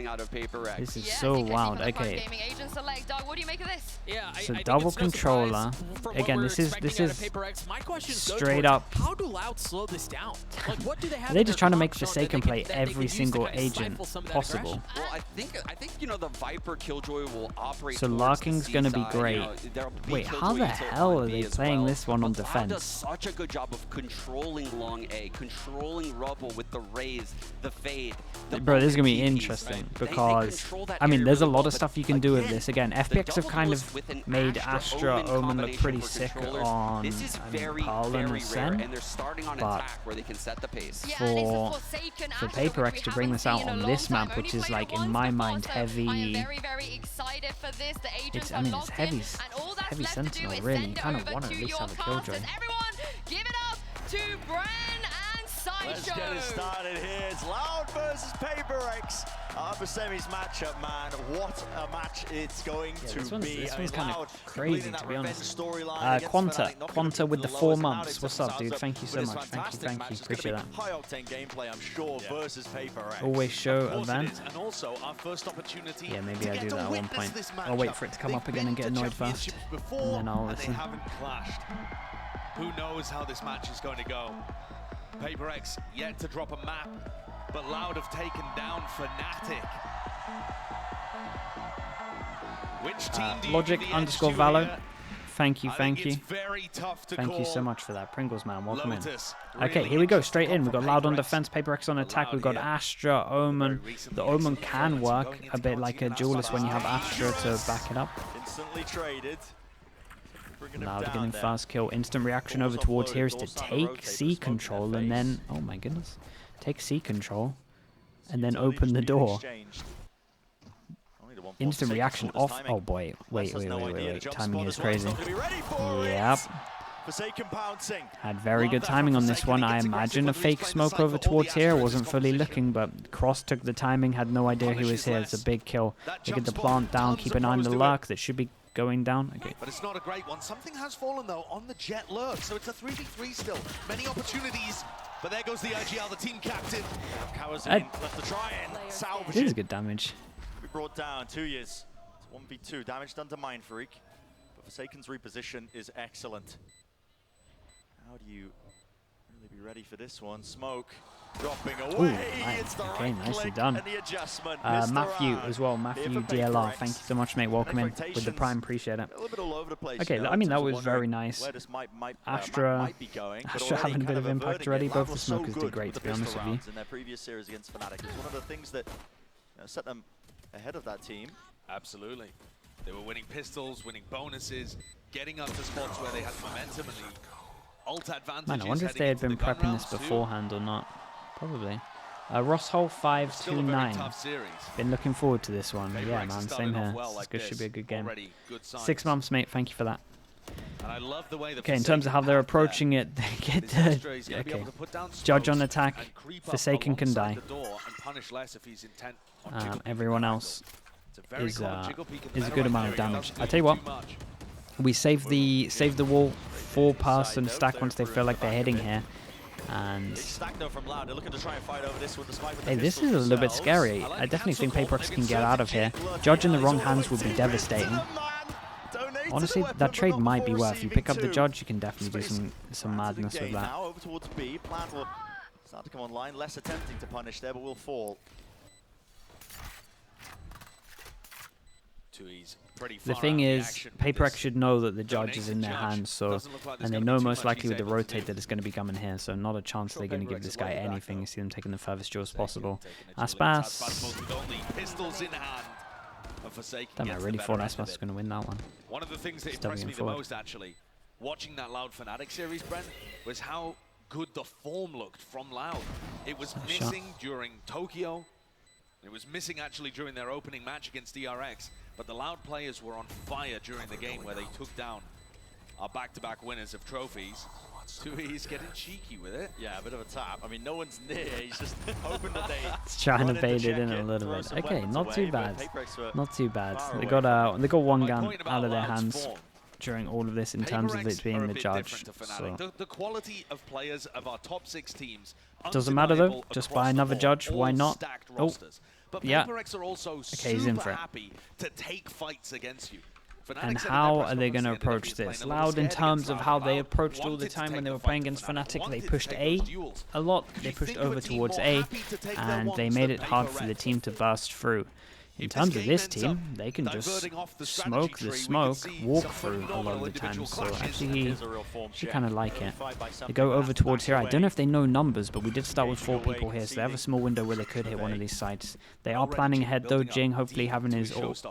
coming out of PRX. This is so wild. Okay. What do you make of this? Yeah, So I double think it's no controller. surprise Again, this is straight up. How do Loud slow this down? Like, what do they have? They're just trying to make Forsaken play every single agent possible. Well, I think you know the Viper Killjoy will operate. So Larking's gonna be great. Wait, how the hell are they playing this one on defense? does such a good job of controlling long A, controlling Rubble with the raise, the fade. Bro, this is gonna be interesting because I mean, there's a lot of stuff you can do with this. Again, FPX have kind of made Astra Omen look pretty sick on Pearl and Ascent, but for PRX to bring this out on this map, which is like in my mind heavy, it's heavy Sentinel really. You kind of want to at least have a Killjoy. Give it up to Bran and Sideshow. Let's get it started here. It's Loud versus PRX. Upper semis matchup, man. What a match it's going to be. This one's kind of crazy, to be honest. Quanta with the 4 months. What's up, dude? Thank you so much. Thank you. Appreciate that. High octane gameplay, I'm sure, versus PRX. Always show event. And also our first opportunity. Yeah, maybe I do that at one point. I'll wait for it to come up again and get annoyed first, and then I'll listen. They haven't clashed. Who knows how this match is going to go? PRX yet to drop a map, but Loud have taken down Fnatic. Which team do you Logic_Valo. Thank you. Thank you so much for that. Pringles, man. Welcome in. Okay, here we go. Straight in. We've got Loud on defense, PRX on attack. We've got Astra, Omen. The Omen can work a bit like a duelist when you have Astra to back it up. Instantly traded. Loud getting fast kill. Instant reaction over towards here is to take C control and then, oh my goodness, take C control and then open the door. Instant reaction off. Oh boy, wait. Timing is crazy. Yep. Had very good timing on this one. I imagine a fake smoke over towards here. Wasn't fully looking, but Cross took the timing, had no idea he was here. It's a big kill. They get the plant down, keep an eye on the Lurk. That should be going down. Okay. But it's not a great one. Something has fallen though on the Jet Lurk, so it's a 3v3 still. Many opportunities, but there goes the IGL, the team captain. Cowers in, left to try and salvage it. This is good damage. We brought down 2 years. It's 1v2. Damage done to Mind Freak, but Forsaken's reposition is excellent. How do you really be ready for this one? Smoke dropping away. Ooh, it's the okay, right nicely click done. And the adjustment. Matthew as well. Matthew DLR. Thank you so much, mate. Welcome in with the Prime. Appreciate it. A little bit all over the place, okay, I mean that was very nice. Astra having a bit of impact already. Both the smokers did great, to be honest with you. In their previous series against Fnatic, it's one of the things that set them ahead of that team. Absolutely. They were winning pistols, winning bonuses, getting up to spots where they had momentum and the ult advantage. Man, I wonder if they had been prepping this beforehand or not. Probably. Rosshole 529. Been looking forward to this one. Yeah, man, same here. This should be a good game. 6 months, mate. Thank you for that. Okay, in terms of how they're approaching it, they get the Judge on attack. Forsaken can die. Everyone else is a good amount of damage. I tell you what, we save the wall 4 pass and stack once they feel like they're heading here. And hey, this is a little bit scary. I definitely think PRX can get out of here. Judge in the wrong hands would be devastating. Honestly, that trade might be worth. You pick up the Judge, you can definitely do some madness with that. Now over towards B. Plant will start to come online. Less attempting to punish there, but will fall. The thing is, PRX should know that the Judge is in their hands, so, and they know most likely with the rotate that it's going to be coming here, so not a chance they're going to give this guy anything. You see them taking the furthest jaws possible. Aspas. Damn, I really thought Aspas was going to win that one. One of the things that impressed me the most, actually, watching that Loud Fnatic series, Brent, was how good the form looked from Loud. It was missing during Tokyo. It was missing actually during their opening match against PRX, but the Loud players were on fire during the game where they took down our back-to-back winners of trophies. He's getting cheeky with it. Yeah, a bit of a tap. I mean, no one's near. He's just hoping that they... It's trying to bait it in a little bit. Okay, not too bad. Not too bad. They got one gun out of their hands during all of this in terms of it being the Judge. So. The quality of players of our top 6 teams doesn't matter though. Just buy another Judge. Why not? Oh, But yeah. PRX are also Okay, he's in super for it. happy to take fights against you. And how are they going to approach this? Loud in terms of how they approached all the time when they were playing against Fnatic. They pushed A a lot. They pushed over towards A, and they made it hard for the team to burst through. In terms of this team, they can just smoke the smoke, walk through a lot of the time. So actually, you kind of like it. They go over towards here. I don't know if they know numbers, but we did start with 4 people here, so they have a small window where they could hit one of these sites. They are planning ahead though. Jing hopefully having his ult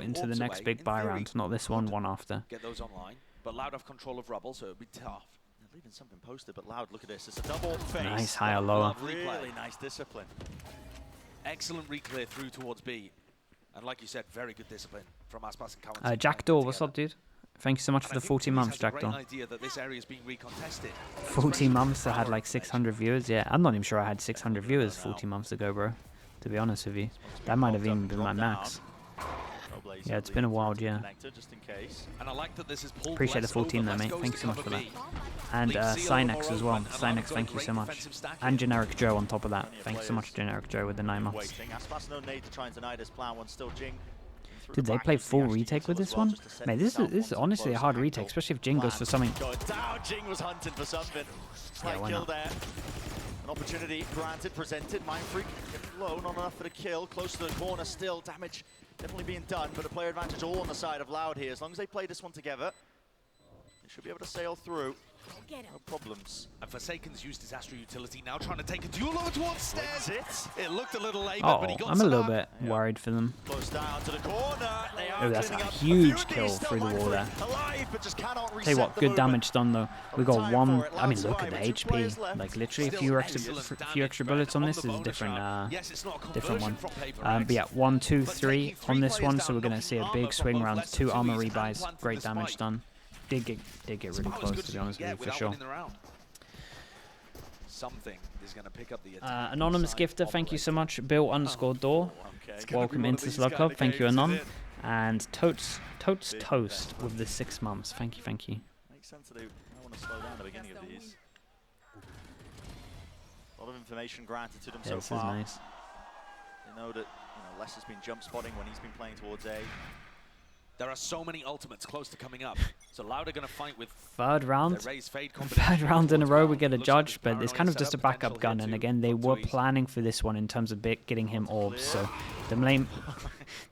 into the next big buy round, not this one after. Get those online, but Loud have control of Rubble, so it'll be tough. They're leaving something posted, but Loud, look at this. It's a double face. Nice higher lower. Really nice discipline. Excellent reclear through towards B. And like you said, very good discipline from Aspas and Cowan. Jackdaw, what's up, dude? Thank you so much for the 14 months, Jackdaw. 14 months, I had like 600 viewers. Yeah, I'm not even sure I had 600 viewers 14 months ago, bro. To be honest with you. That might have even been my max. Yeah, it's been a wild year. Appreciate the 14 though, mate. Thank you so much for that. And Cynex as well. Cynex, thank you so much. And Generic Joe on top of that. Thank you so much, Generic Joe, with the 9 months. Did they play full retake with this one? Mate, this is honestly a hard retake, especially if Jing goes for something. Jing was hunting for something. Yeah, why not? An opportunity granted, presented. Mindfreak getting low, not enough for the kill. Close to the corner still. Damage definitely being done, but a player advantage all on the side of Loud here. As long as they play this one together, they should be able to sail through. No problems. And Forsaken's used his Astro utility, now trying to take a duel over towards stairs. It looked a little late, but he got I'm a little bit worried for them. Close down to the corner. Oh, that's a huge kill through the wall there. Tell you what, good damage done though. We got one. I mean, look at the HP. Like literally, a few extra bullets on this is a different one. But yeah, 1, 2, 3 on this one. So we're gonna see a big swing round. 2 armor rebuys. Great damage done. Did get really close, to be honest with you, for sure. Something is going to pick up the Anonymous Gifter, thank you so much. Bill_Door, welcome into Slug Club. Thank you, Anon. And Totes Toast with the 6 months. Thank you, thank you. Makes sense that they want to slow down the beginning of these. A lot of information granted to them so far. This is nice. They know that Les has been jump spotting when he's been playing towards A. There are so many ultimates close to coming up. So Loud are going to fight with third round in a row we get a judge, but it's kind of just a backup gun. And again, they were planning for this one in terms of getting him orbs. So the main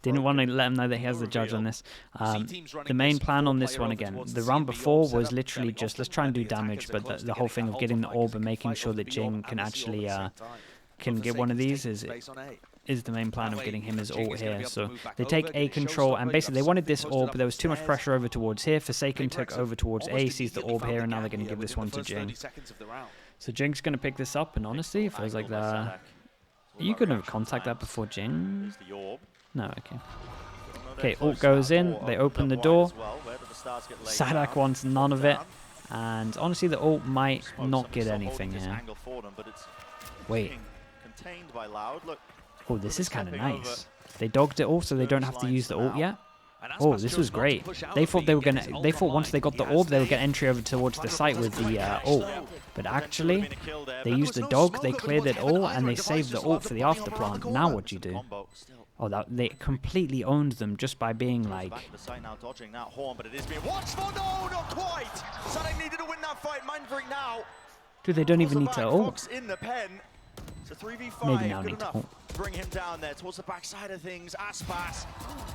didn't want to let him know that he has the judge on this. The main plan on this one again, the round before was literally just let's try and do damage, but the whole thing of getting the orb and making sure that Jing can actually can get one of these is the main plan of getting him his ult here. So they take A control, and basically they wanted this orb, but there was too much pressure over towards here. Forsaken took over towards A, sees the orb here, and now they're going to give this one to Jing. So Jing's going to pick this up, and honestly, it feels like you couldn't have contacted that before Jing? No, okay. Okay, ult goes in, they open the door. Sadak wants none of it, and honestly the ult might not get anything here. Wait. Oh, this is kind of nice. They dogged it all, so they don't have to use the ult yet. Oh, this was great. They thought they thought once they got the orb, they would get entry over towards the site with the ult. But actually, they used the dog, they cleared it all, and they saved the ult for the afterplant. Now what do you do? Oh, they completely owned them just by being like. Dude, they don't even need to ult. Maybe now need to ult. Bring him down there towards the backside of things. Aspas.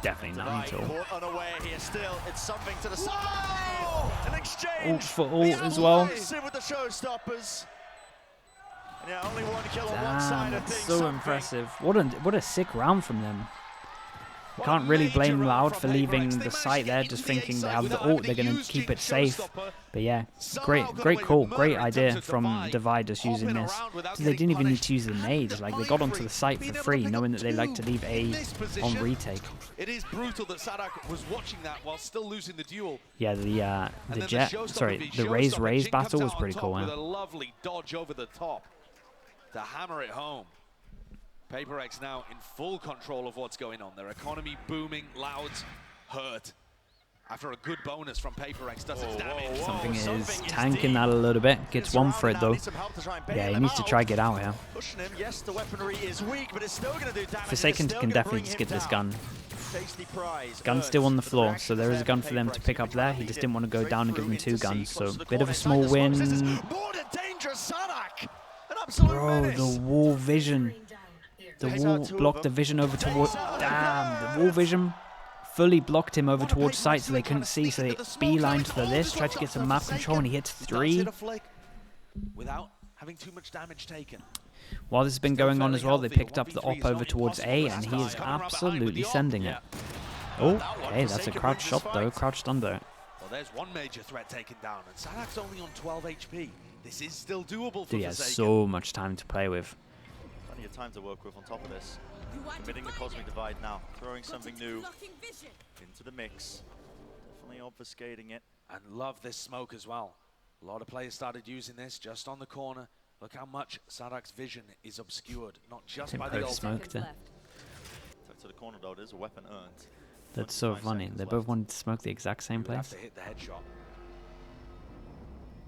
Definitely not need to ult. Unaware here still. It's something to the side. An exchange. Ult for ult as well. With the showstoppers. Yeah, only one kill on one side of things. So impressive. What a sick round from them. You can't really blame Loud for leaving the site there, just thinking they have the ult, they're going to keep it safe. But yeah, great call, great idea from Divide just using this. So they didn't even need to use the nades, like they got onto the site for free, knowing that they like to leave A on retake. It is brutal that Sadak was watching that while still losing the duel. Yeah, the Raze battle was pretty cool. With a lovely dodge over the top to hammer it home. PRX now in full control of what's going on. Their economy booming, Loud's hurt. After a good bonus from PRX does its damage. Something is tanking that a little bit. Gets one for it though. Yeah, he needs to try get out here. Forsaken can definitely just get this gun. Gun's still on the floor, so there is a gun for them to pick up there. He just didn't want to go down and give them 2 guns, so bit of a small win. Bro, the wall vision. The wall blocked the vision over towards... Damn, the wall vision fully blocked him over towards sight, so they couldn't see, so they beelined for this, tried to get some map control, and he hits 3. Without having too much damage taken. While this has been going on as well, they picked up the op over towards A, and he is absolutely sending it. Oh, okay, that's a crouch shot though, crouched under. Well, there's one major threat taken down, and Sadak's only on 12 HP. This is still doable for Dude, he has so much time to play with. Plenty of time to work with on top of this. Committing the Cosmic Divide now, throwing something new into the mix. Definitely obfuscating it. And love this smoke as well. A lot of players started using this just on the corner. Look how much Sadak's vision is obscured, not just by the smoke there. Tuck to the corner though, it is a weapon earned. That's so funny. They both wanted to smoke the exact same place. Have to hit the headshot.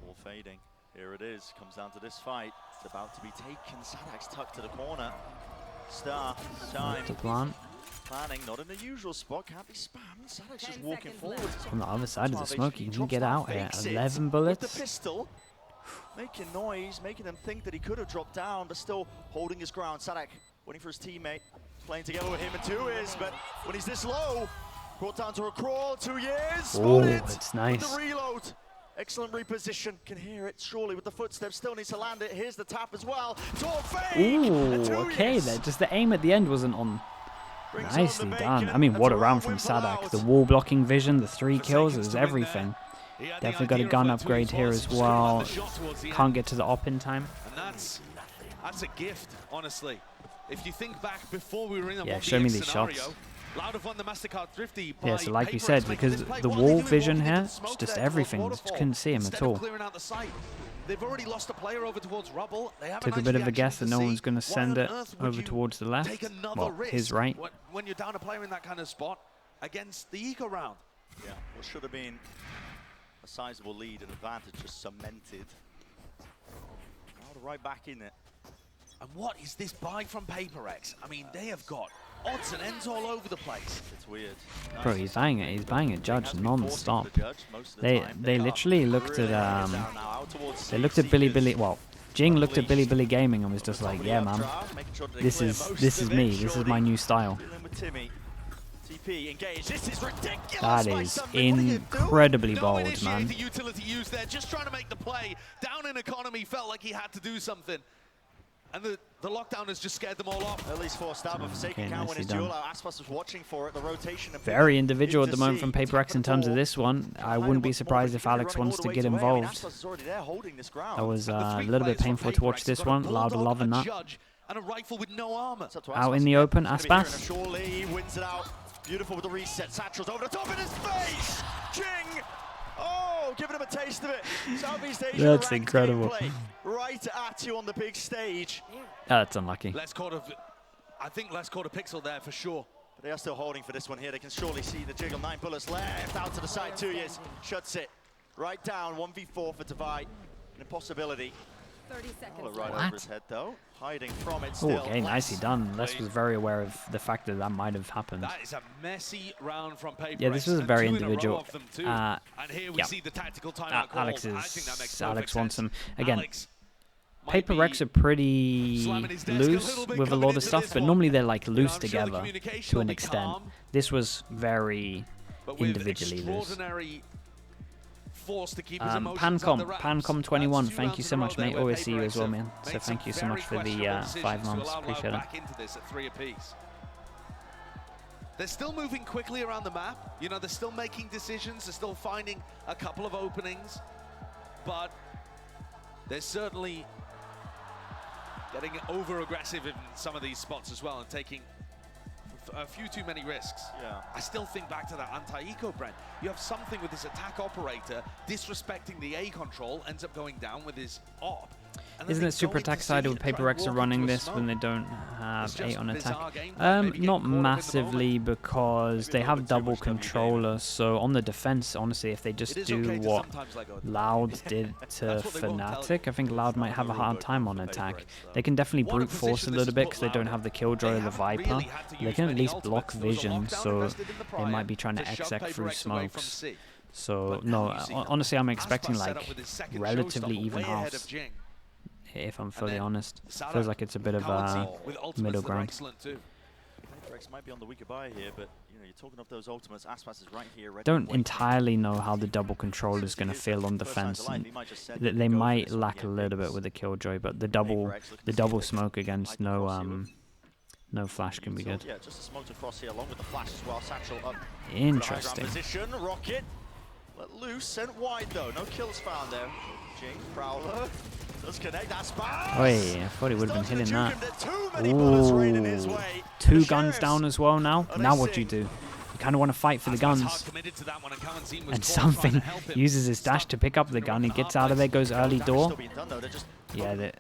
All fading. Here it is. Comes down to this fight. It's about to be taken. Sadak's tucked to the corner. Star time. To plant. Planning, not in the usual spot. Can't be spammed. Sadak's just walking forward. On the other side of the smoke, you can get out here. 11 With bullets. the pistol. Making noise, making them think that he could have dropped down, but still holding his ground. Sadak waiting for his teammate, playing together with him and 2 is, but when he's this low, brought down to a crawl, 2 years. Oh, it's nice. The reload. Excellent reposition. Can hear it surely with the footsteps. Still needs to land it. Here's the tap as well. It's all fake. Ooh, okay. Just the aim at the end wasn't on. Nicely done. I mean, what a round from Sadak. The wall blocking vision, the 3 kills, it was everything. Definitely got a gun upgrade here as well. Can't get to the op in time. And that's a gift, honestly. If you think back before we were in a show me these shots. Loud have won the MasterCard Thrifty. Yeah, so like you said, because the wall vision here, it's just everything. Just couldn't see him at all. They've already lost a player over towards rubble. Took a bit of a guess that no one's going to send it over towards the left. Well, his right. When you're down a player in that kind of spot against the eco round. Yeah, what should have been a sizable lead and advantage just cemented. Now right back in it. And what is this buy from PRX? I mean, they have got odds and ends all over the place. It's weird. Bro, he's buying it. He's buying it. Judge non-stop. They literally looked at Billy. Well, Jing looked at Billy Gaming and was just like, yeah, man, this is me. This is my new style. That is incredibly bold, man. The utility used there, just trying to make the play. Down in economy, felt like he had to do something. And the lockdown has just scared them all off. At least 4 stab, but Forsaken can't win his duel out. Aspas was watching for it, the rotation. Very individual at the moment from PRX in terms of this one. I wouldn't be surprised if Alex wants to get involved. That was a little bit painful to watch this one. Loud loving that. And a rifle with no armor. Out in the open, Aspas. Surely wins it out. Beautiful with the reset. Satchel's over the top in his face. Jing. Oh, giving him a taste of it. Southeast Asia. That's incredible. Right at you on the big stage. That's unlucky. I think less quarter pixel there for sure. But they are still holding for this one here. They can surely see the jiggle. 9 bullets left. Out to the side. 2 years. Shuts it. Right down. 1v4 for Divide. An impossibility. 30 seconds. Right over his head though. Hiding from it still. Oh, okay, nicely done. Les was very aware of the fact that might have happened. That is a messy round from PRX. Yeah, this was very individual. And here we see the tactical timeout call. Alex wants him. Again, PRX are pretty loose with a lot of stuff, but normally they're like loose together to an extent. This was very individually loose. Pancom 21, thank you so much, mate. Always see you as well, man. So thank you so much for the 5 months. Appreciate it. They're still moving quickly around the map. You know, they're still making decisions. They're still finding a couple of openings. But they're certainly getting over-aggressive in some of these spots as well and taking a few too many risks. Yeah. I still think back to that anti-eco, Brent. You have something with this attack operator disrespecting the A control, ends up going down with his op. Isn't it super attack-sided with PRX are running this when they don't have 8 on attack? Not massively, because they have double controller, so on the defense, honestly, if they just do what Loud did to Fnatic, I think Loud might have a hard time on attack. They can definitely brute force a little bit because they don't have the Killjoy or the Viper. They can at least block vision, so they might be trying to exec through smokes. So, no, honestly, I'm expecting like relatively even halves. If I'm fully honest, feels like it's a bit of a middle ground. PRX might be on the weaker buy here, but you know, you're talking of those ultimates. Aspas is right here. Don't entirely know how the double control is going to feel on defense. They might lack a little bit with the Killjoy, but the double smoke against no flash can be good. Yeah, just a smoke across here along with the flash as well. Satchel up. Interesting. Position, Rocket. Let loose, sent wide though. No kills found there. Jing, Prowler. Does connect Aspas. Oh yeah, I thought he would have been hitting that. Ooh, 2 guns down as well now. Now what do? You kind of want to fight for the guns. And something uses his dash to pick up the gun. He gets out of there, goes early door. Yeah,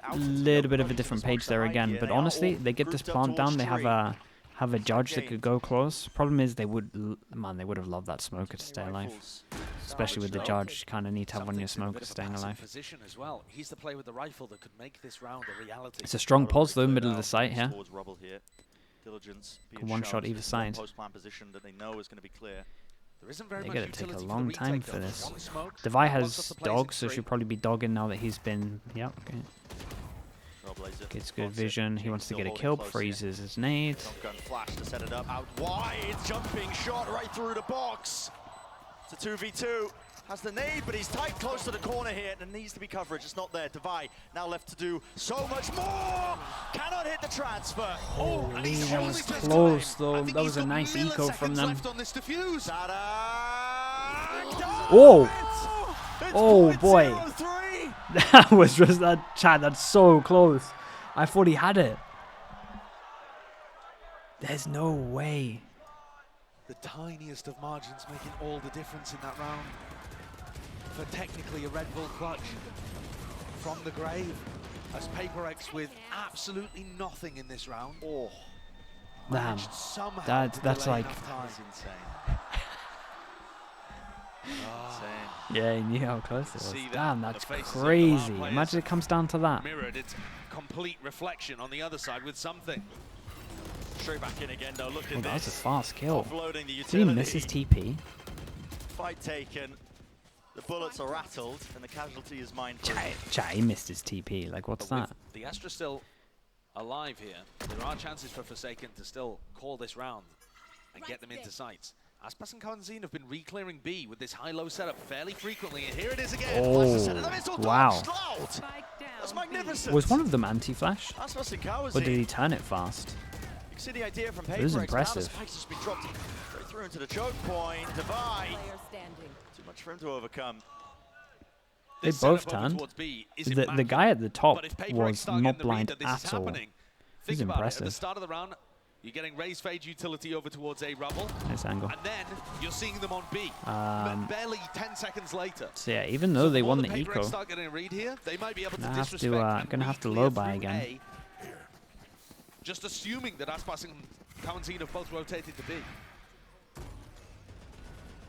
a little bit of a different page there again. But honestly, they get this plant down. They have a judge that could go close. Problem is, they would have loved that smoker to stay alive. Especially with the judge, kind of need to have one of your smokers staying alive. It's a strong pause though, middle of the site here. One shot either side. They're going to take a long time for this. Devi has dogs, so she'll probably be dogging now that he's been... Yep, okay. Gets good vision. He wants to get a kill, freezes his nade. Flash to set it up out wide. Jumping shot right through the box. It's a 2v2. Has the nade, but he's tight close to the corner here. And there needs to be coverage. It's not there. Devi now left to do so much more. Cannot hit the transfer. Oh, that was close though. That was a nice eco from them. Oh! Oh boy. That was just that chat. That's so close. I thought he had it. There's no way. The tiniest of margins making all the difference in that round. For technically a Red Bull clutch from the grave. As PRX with absolutely nothing in this round. Oh, damn. That's like... Yeah, he knew how close it was. Damn, that's crazy. Imagine it comes down to that. Mirrored its complete reflection on the other side with something. Straight back in again though. Look at that this. was a fast kill. Did he miss his TP? Fight taken. The bullets are rattled, and the casualty is mine. Chat, he missed his TP. Like, what's that? The Astra still alive here. There are chances for Forsaken to still call this round and get them into sights. Aspas and Kawanzin have been re-clearing B with this high-low setup fairly frequently, and here it is again. Oh, wow. That's magnificent. Was one of them anti-flash? Or did he turn it fast? See the idea from it was impressive. Just been dropped straight through into the choke point. Devi. Too much for him to overcome. They both turned. The guy at the top was not blind at all. He's impressive. At the start of the round, you're getting raised fade utility over towards A rubble. Nice angle. And then you're seeing them on B. Barely 10 seconds later. So yeah, even though they won the eco, start getting a read here, they might be able to gonna have to low buy again. Just assuming that Aspas and Kawanzin have both rotated to B.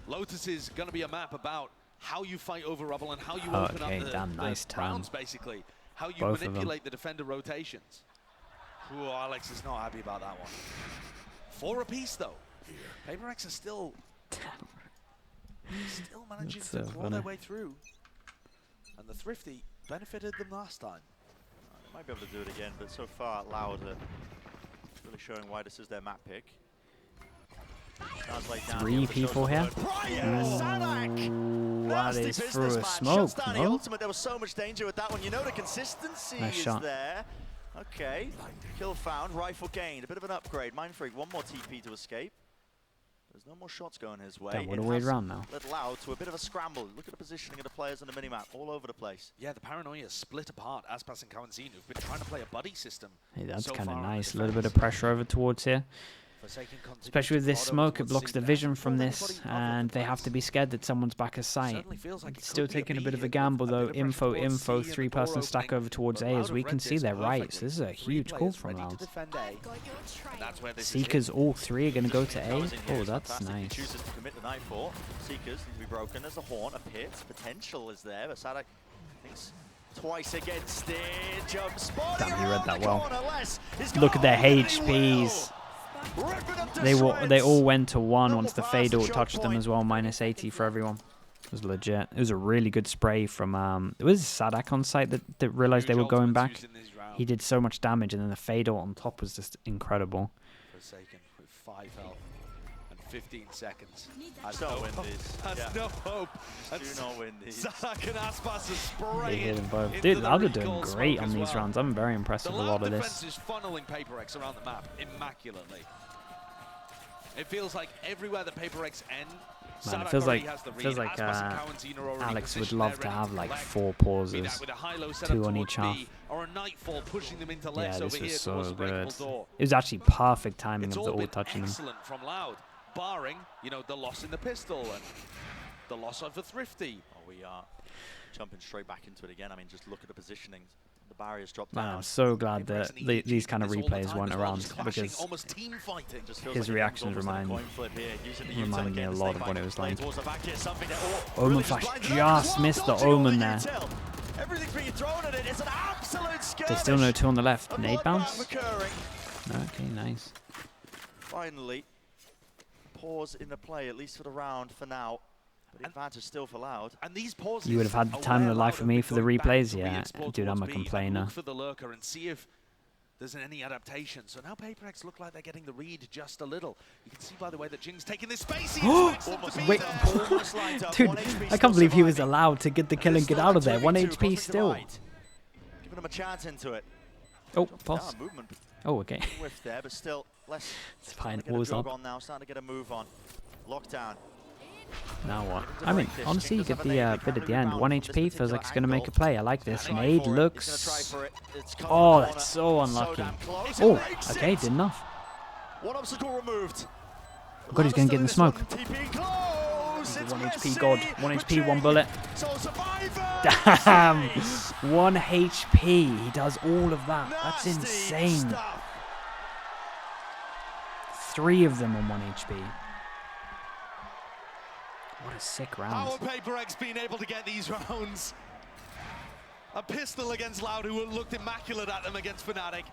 Lotus is going to be a map about how you fight over rubble and how you open up the rounds, basically. How you manipulate the defender rotations. Ooh, Alex is not happy about that one. 4 apiece, though. PRX are still managing to claw their way through. And the Thrifty benefited them last time. They might be able to do it again, but so far, Loud are really showing why this is their map pick. 3 people here. That is through a smoke. The ultimate, there was so much danger with that one. You know the consistency is there. Okay, kill found, rifle gained. A bit of an upgrade. Mindfreak, one more TP to escape. There's no more shots going his way. What a weird round now. Led Loud to a bit of a scramble. Look at the positioning of the players on the minimap, all over the place. Yeah, the paranoia is split apart. Aspas and Kawanzin, who've been trying to play a buddy system. Hey, that's kind of nice. A little bit of pressure over towards here. Especially with this smoke, it blocks the vision from this, and they have to be scared that someone's back of sight. Still taking a bit of a gamble though. Info, 3-person stack over towards A, as we can see they're right. So this is a huge call from Loud. Seekers, all 3 are going to go to A. Oh, that's nice. Chooses to commit the Nightfall. Seekers need to be broken as the Horn. A pit potential is there, but Sadak thinks twice against it. Jump spot. Damn, he read that well. Look at their HPs. They all went to 1 once the fade ult touched them as well. Minus 80 for everyone. It was legit. It was a really good spray from it was Sadak on site that realized they were going back. He did so much damage, and then the fade ult on top was just incredible. Forsaken with 5 health and 15 seconds. Has no hope. Has no hope. Do not win these. Sadak and Aspas are They hit spraying. them both. Dude, Loud are doing great on these rounds. I'm very impressed with a lot of this. The defense is funneling PRX around the map immaculately. It feels like everywhere the PRX end, Man, it feels like Alex would love to have like 4 pauses, 2 on each half. Yeah, this was so good. It was actually perfect timing of the ult touching them. Excellent from Loud, barring, you know, the loss in the pistol and the loss of the Thrifty. Oh, we are jumping straight back into it again. I mean, just look at the positioning. The barriers dropped Man, down. I'm so glad that these kind of replays weren't around, because his reactions remind me a lot of what it was like. Omen Flash just missed the Omen there. They still know 2 on the left. Nade bounce? Okay, nice. Finally, pause in the play, at least for the round for now. But advantage still for Loud. And these pauses, You would have had the time of your life for me for the replays? Yeah, dude, I'm a complainer. Look for the lurker and see if there's any adaptation. So now PRX look like they're getting the read just a little. You can see by the way that Jing's taking this space. Wait, dude, I can't believe he was allowed to get the kill and get out of there. 1 HP still. Giving him a chance into it. Oh, pause. Movement. Oh, okay. Whiff there, but still less. It's fine. Get a All's jog up. on now, starting to get a move on. Lockdown. Now what? I mean, honestly, you get the bit at the end. 1 HP feels like it's going to make a play. I like this. Nade looks... Oh, that's so unlucky. Oh, okay, did enough. One obstacle removed. Oh god, he's going to get in the smoke. 1 HP god. 1 HP, 1 bullet. Damn! 1 HP. He does all of that. That's insane. 3 of them on 1 HP. What a sick round. How have PRX been able to get these rounds? A pistol against Loud, who looked immaculate at them against Fnatic.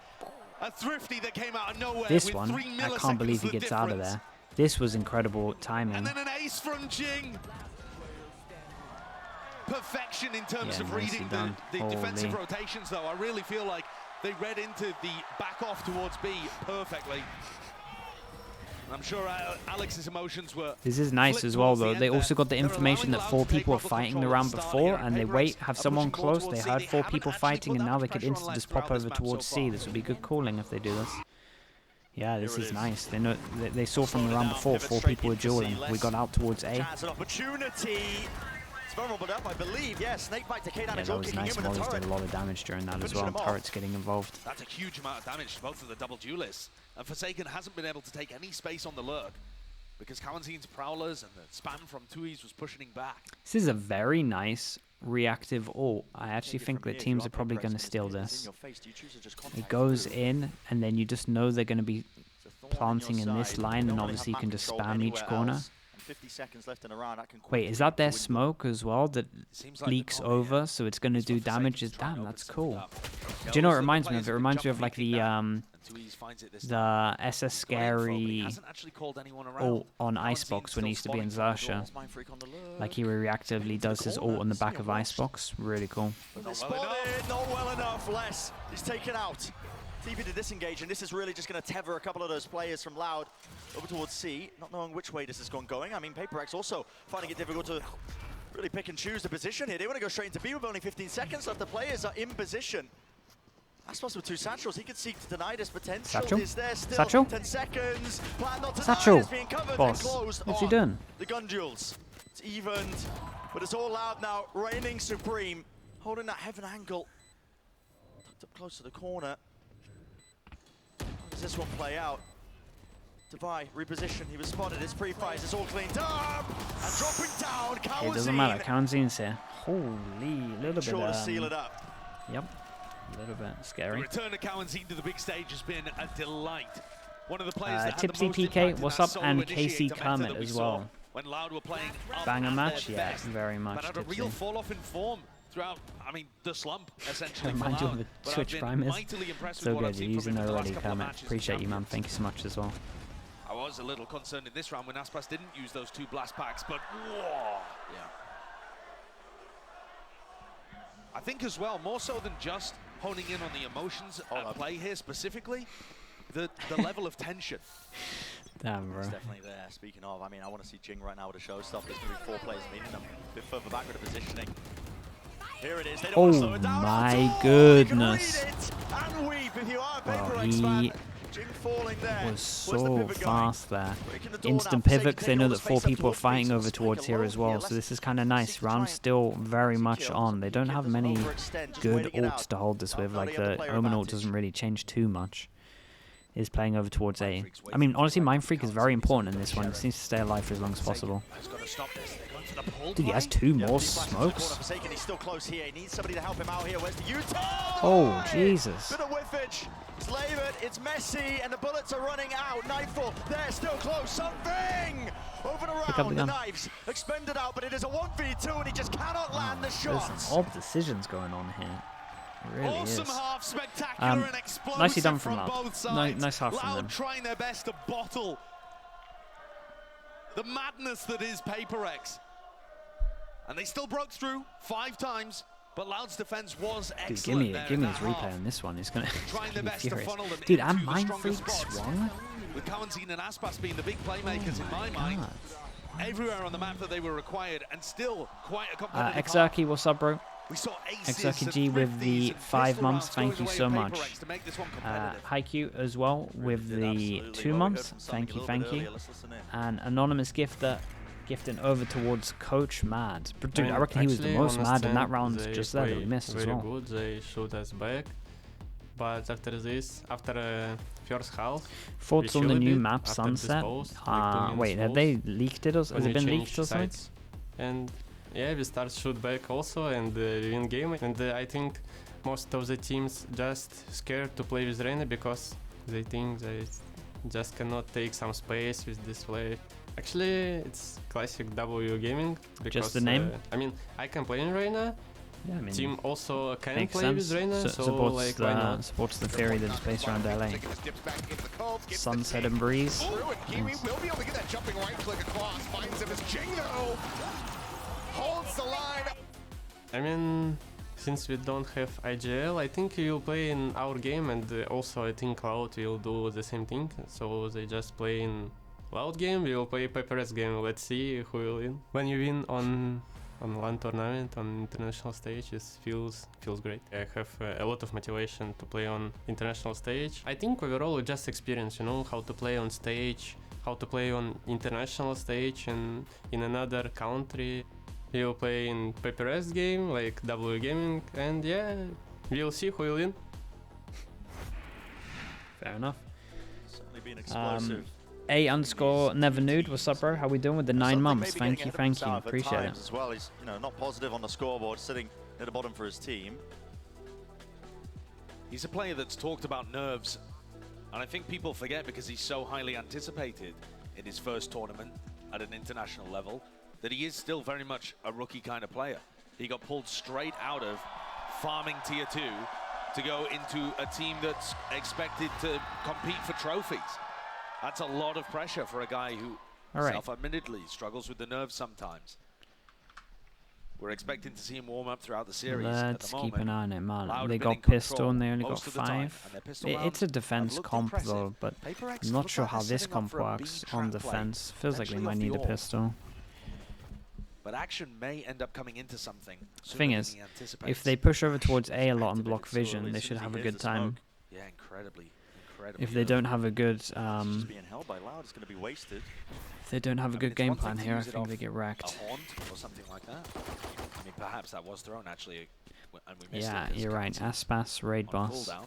A Thrifty that came out of nowhere. This with one, 3 I milliseconds can't believe he the gets out of difference. there. This was incredible timing. And then an ace from Jing. Perfection in terms of reading the defensive rotations, though. I really feel like they read into the back off towards B perfectly. I'm sure Alex's emotions were... This is nice as well, though. They also got the information that 4 people were fighting the round before, and they wait, have someone close. They heard 4 people fighting, and now they could instantly just pop over towards C. This would be good calling if they do this. Yeah, this is nice. They know they saw from the round before 4 people were dueling. We got out towards A. Chance and opportunity. It's vulnerable up, I believe. Yeah, snakebite to K-Down. Yeah, that was nice. Molly's did a lot of damage during that as well. Turrets getting involved. That's a huge amount of damage to both of the double duelists. And Forsaken hasn't been able to take any space on the lurk because Kawanzin's prowlers and the spam from Tui's was pushing him back. This is a very nice reactive ult. I actually think that teams are probably going to steal this. It goes in, and then you just know they're going to be planting in this line, and obviously you can just spam each corner. 50 seconds left in a round. Wait, is that their smoke as well that leaks over, so it's going to do damage? Damn, that's cool. Do you know what it reminds me of? It reminds me of like the SS Scary ult on Icebox when he used to be in Xersha. Like he reactively does his ult on the back of Icebox. Really cool. Spotted, not well enough. Less is taken out. TP to disengage, and this is really just going to tether a couple of those players from Loud over towards C, not knowing which way this is going. I mean, PRX also finding it difficult to really pick and choose the position here. They want to go straight into B with only 15 seconds left. The players are in position. Aspas with 2 satchels. He could seek to deny this potential. Satchel? Is there still Satchel? 10 seconds. Plan not to Satchel! is being covered Boss, and closed what's he on doing? the gun duels. It's evened, but it's all Loud now, reigning supreme, holding that heaven angle. Tucked up close to the corner. How does this one play out? Devi, reposition, he was spotted, his pre-fires, it's all cleaned up! And dropping down, Kawazine! It doesn't matter, Kawazine's here. Holy, little sure bit, to seal it up. Yep, a little bit The scary. return of Kawazine to the big stage has been a delight. One of the players that had Tipsy the most PK, impact in what's that up? solo And initiator KC meta Kermit that we as saw well. when Loud were playing Banger at match, their yeah, best, very much. but had a Tipsy. real fall off in form throughout, I mean, the slump, essentially. Remind you of the But I've Twitch been Prime is. mightily impressed So with what good, I've you're seen from using him it in the last already, couple of Kermit. matches in Appreciate you, man. Champions. Thank you so much as well. I was a little concerned in this round when Aspas didn't use those 2 blast packs, but whoa, yeah. I think as well, more so than just honing in on the emotions at play here specifically, the level of tension. Damn, bro. It's definitely there. Speaking of, I mean, I want to see Jing right now with the show stuff. There's going to be 4 players meeting them a bit further back with the positioning. Here it is. They don't want to slow it down. My goodness. And weep if you are a Well, PRX fan. he Jing falling there. was so fast there. Breaking the door Instant now. pivot, because they Taking know all that the 4 space up people are towards fighting me, so over let's towards take here a as low well, here. so Let's this is kind of seek nice. to try Round's and still very see much kills. on. They don't Kid have doesn't many overextend, just good waiting it ults out. to hold this with, Not like the other the player Omen ult advantage. doesn't really change too much. Is playing over towards A. I mean, honestly, Mind Freak is very important in this one. He needs to stay alive for as long as possible. He's got to stop this. They're going for the pull Dude, he has play. 2 Yeah, more deep flash into the smokes. corner. Forsaken, he's still close here. He needs somebody to help him out here. Where's the Utah? Oh, Jesus. Bit of whiffage. It's labored. It's messy, and the bullets are running out. Nightfall, they're still close. Something over the Pick up round. the The gun. knives expended out, but it is a 1v2, and he just cannot land the There's shots. some odd decisions going on here. It really Awesome is. half, spectacular and explosive Nicely done from from Loud. both sides. Nice half from Loud them. trying their best to bottle the madness that is PRX. And they still broke through 5 times, but Loud's defense was Dude, excellent. give me his there in that replay half. on this one. It's gonna, Trying their be best to furious. funnel them Dude, into and the Mind stronger Freak spots. swung? With Kawanzine and Aspas being the big playmakers in my mind. God. Everywhere on the map that they were required, and still quite a competitive half. Exarchy, what's up, bro? We saw aces Exarchy and G with the 50s and 5 pistol months. rounds Thank going you away so in much. PRX to make this one competitive. Haikyuu as well with Did the absolutely 2 well. We months. heard from Sonic Thank a you, little thank bit you. earlier. Let's listen in. And Anonymous Gifter gifting over towards Coach Mad. But dude, I reckon he was the Actually, most on mad in that stand, round they just there that we play missed as very well. good. They shoot us back. But after this, after first half, Thoughts we on the chill a new bit map, after Sunset? this pause, like 2 minutes Wait, have pause, they leaked it? Or has when it we been change leaked or something? sides. And yeah, we start shoot back also and win game. And I think most of the teams just scared to play with Reyna because they think they just cannot take some space with this play. Actually, it's classic W gaming. Because, the name? I mean, I can play in Reyna. Yeah, I mean, Team also can makes play sense. with Reyna, so supports, like why not? supports the theory that it's based around LA. Sunset and Breeze. Kiwi will be able to get that jumping right click across. Finds him as Jing though. Holds the line. I mean, since we don't have IGL, I think we will play in our game, and also I think Cloud will do the same thing. So they just play in Cloud game, we will play PRX game. Let's see who will win. When you win on one tournament on international stage, it feels great. I have a lot of motivation to play on international stage. I think overall just experience, you know, how to play on stage, how to play on international stage and in another country. We will play in PRX game, like W gaming, and yeah, we'll see who will win. Fair enough. Certainly been explosive. A_never nude. What's up, bro? How we doing with the 9 Something months? maybe Thank getting you, ahead of thank you. himself at Appreciate times it. As well, he's not positive on the scoreboard, sitting at the bottom for his team. He's a player that's talked about nerves, and I think people forget because he's so highly anticipated in his first tournament at an international level that he is still very much a rookie kind of player. He got pulled straight out of farming tier 2 to go into a team that's expected to compete for trophies. That's a lot of pressure for a guy who self-admittedly struggles with the nerves sometimes. We're expecting to see him warm up throughout the series. Let's at the keep moment. an eye on it, man. Loud They been in got pistol control and they only got most of the time, 5. and their pistol It's a rounds defense have looked comp impressive. though, but PRX I'm not look sure like how they're this setting up comp for a works B on trap play, defense. Feels like we potentially might off need the a AWP. pistol. But action may end up coming into something. The thing is, if they push over towards A a lot and block vision, they should have a good time. Yeah, incredibly. If they don't have a good Just being held by Loud is going to be wasted. if they don't have a good game plan here, I think they get A wrecked. haunt or something like that. I mean, perhaps that was thrown actually, and we missed Yeah, it. you're right. Aspas, raid On boss. cooldown.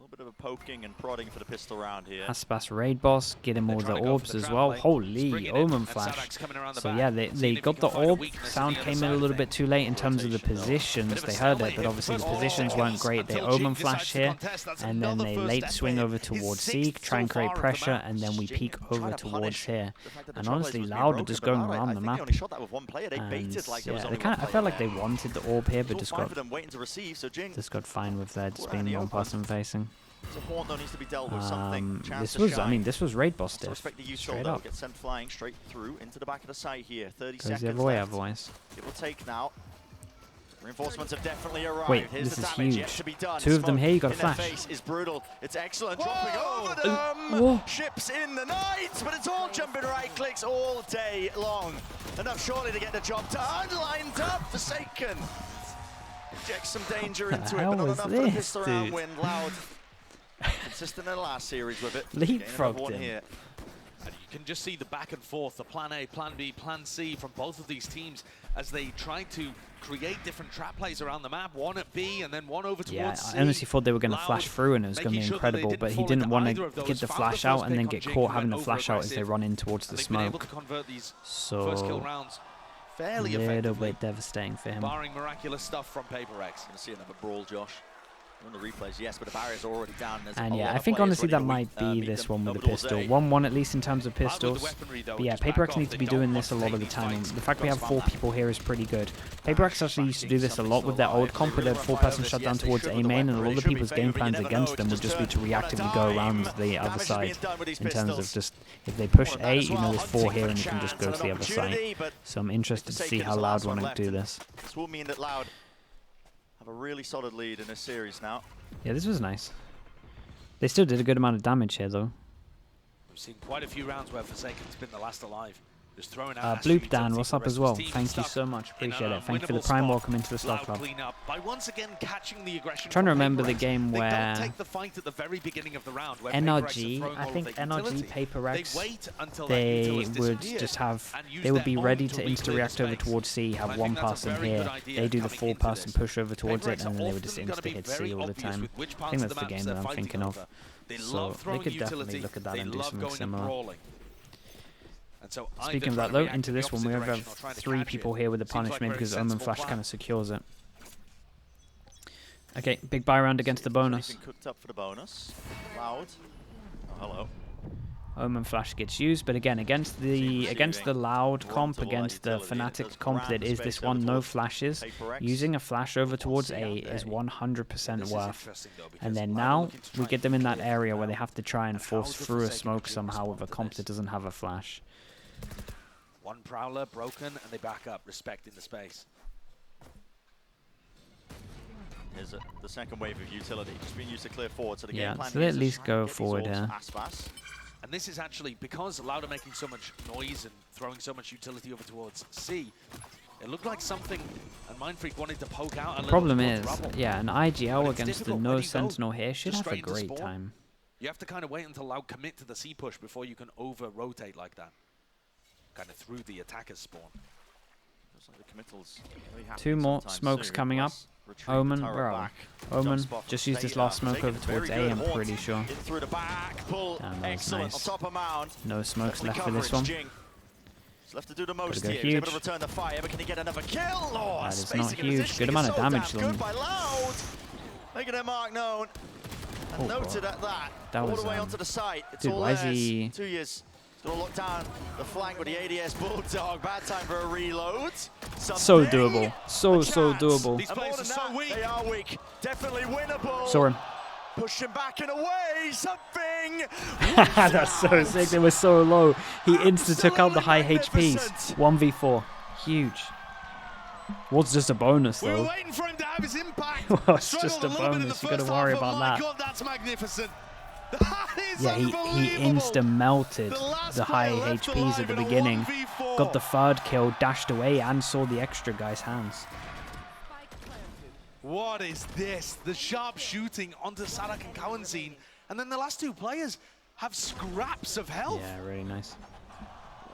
A little bit of a poking and prodding for the pistol round here. Aspas raid boss, get him all the orbs as well. Holy, Omen Flash. So yeah, they got the orb. Sound came in a little bit too late in terms of the positions. They heard it, but obviously the positions weren't great. They Omen Flash here, and then they late swing over towards C, try and create pressure, and then we peek over towards here. And honestly, Loud are just going around the map. And yeah, I felt like they wanted the orb here, but just got fine with that, just being one person facing. This was raid boss diff. Straight up. Gets sent flying straight through into the back of the site here. 30 Goes seconds the other way left. otherwise. It will take now. Reinforcements have definitely arrived. Wait, Here's this the is damage huge. yet to be done. Two of them here, you got a in their flash. face is brutal. It's excellent. Dropping over them. Whoa. Ships in the night, but it's all jumping right clicks all day long. Enough surely to get the job done. Lined up, Forsaken. Injects some danger into it, but not enough for the pistol round win. Loud. Consistent in the last series with it. Leapfrogged him. Here. And you can just see the back and forth, the plan A, plan B, plan C from both of these teams as they try to create different trap plays around the map. One at B and then one over towards C. I honestly thought they were going to flash through and it was going to be incredible, but he didn't want to get the flash out and then get caught having the flash out as they run in towards the smoke. So, a little bit devastating for him. Barring miraculous stuff from PRX. Gonna see another brawl, Josh. On the replays, yes, but the barrier's already down. And yeah, I think honestly that might be this one with the pistol. 1-1 at least in terms of pistols. But yeah, PRX needs to be doing this a lot of the time. The fact we have 4 people here is pretty good. PRX actually used to do this a lot with their old comp, with their 4-person shutdown towards A main, and a lot of people's game plans against them would just be to reactively go around the other side. In terms of just, if they push A, you know there's 4 here and you can just go to the other side. So I'm interested to see how Loud want to do this. This will mean that Loud have a really solid lead in this series now. Yeah, this was nice. They still did a good amount of damage here, though. We've seen quite a few rounds where Forsaken's been the last alive. Just throwing out Bloop Dan, what's up as well? Thank you so much. Appreciate it. Thank you for the prime welcome into the Slot Club. By once again catching the aggression. Trying to remember the game where NRG, I think NRG PRX, they would just have, they would be ready to insta-react over towards C, have one person here, they do the 4-person push over towards it, and then they would just insta-hit C all the time. I think that's the game that I'm thinking of. So they could definitely look at that and do something similar. So speaking of that though, into this one we have 3 people here with the punishment because Omen Flash kind of secures it. Okay, big buy round against the bonus. Cooked up for the bonus. Loud. Oh, hello. Omen Flash gets used, but again against the Loud comp, against the Fnatic comp that is this one, no flashes. Using a flash over towards A is 100% worth. And then now we get them in that area where they have to try and force through a smoke somehow with a comp that doesn't have a flash. One Prowler broken, and they back up, respecting the space. Here's the second wave of utility, just being used to clear forward. So the yeah, game plan so they at least go forward here. And this is actually, because Loud are making so much noise and throwing so much utility over towards C, it looked like something, and Mindfreak wanted to poke out a little. Problem is, yeah, an IGL against the no Sentinel here should have a great time. You have to kind of wait until Loud commit to the C push before you can over-rotate like that. Kind of through the attacker's spawn. Like 2 more smokes coming up. Omen, where are we? Omen just used this last smoke over towards A, I'm pretty sure. Damn, that was nice. No smokes left for this one. Left to do the most here. He's able to return the fire, but can he get another kill? Oh, that is not huge. Good amount of damage to him. Making their mark known. And noted at that. All the way onto the site. It's dude, all why is he... 2 years. He's gonna look down the flank with the ADS Bulldog. Bad time for a reload. So doable. So doable. These players are so weak. They are weak. Definitely winnable. Saw him. Pushing back and away. Something. That's so sick. They were so low. He insta took out the high HPs. 1v4. Huge. Was just a bonus though. We were waiting for him to have his impact. Well, it's just a bonus. You got to worry about that. God, that's magnificent. Yeah, he insta-melted the high HPs at the beginning, got the 3rd kill, dashed away, and saw the extra guy's hands. What is this? The sharp shooting onto Sadak and Kawanzine, and then the last 2 players have scraps of health. Yeah, really nice.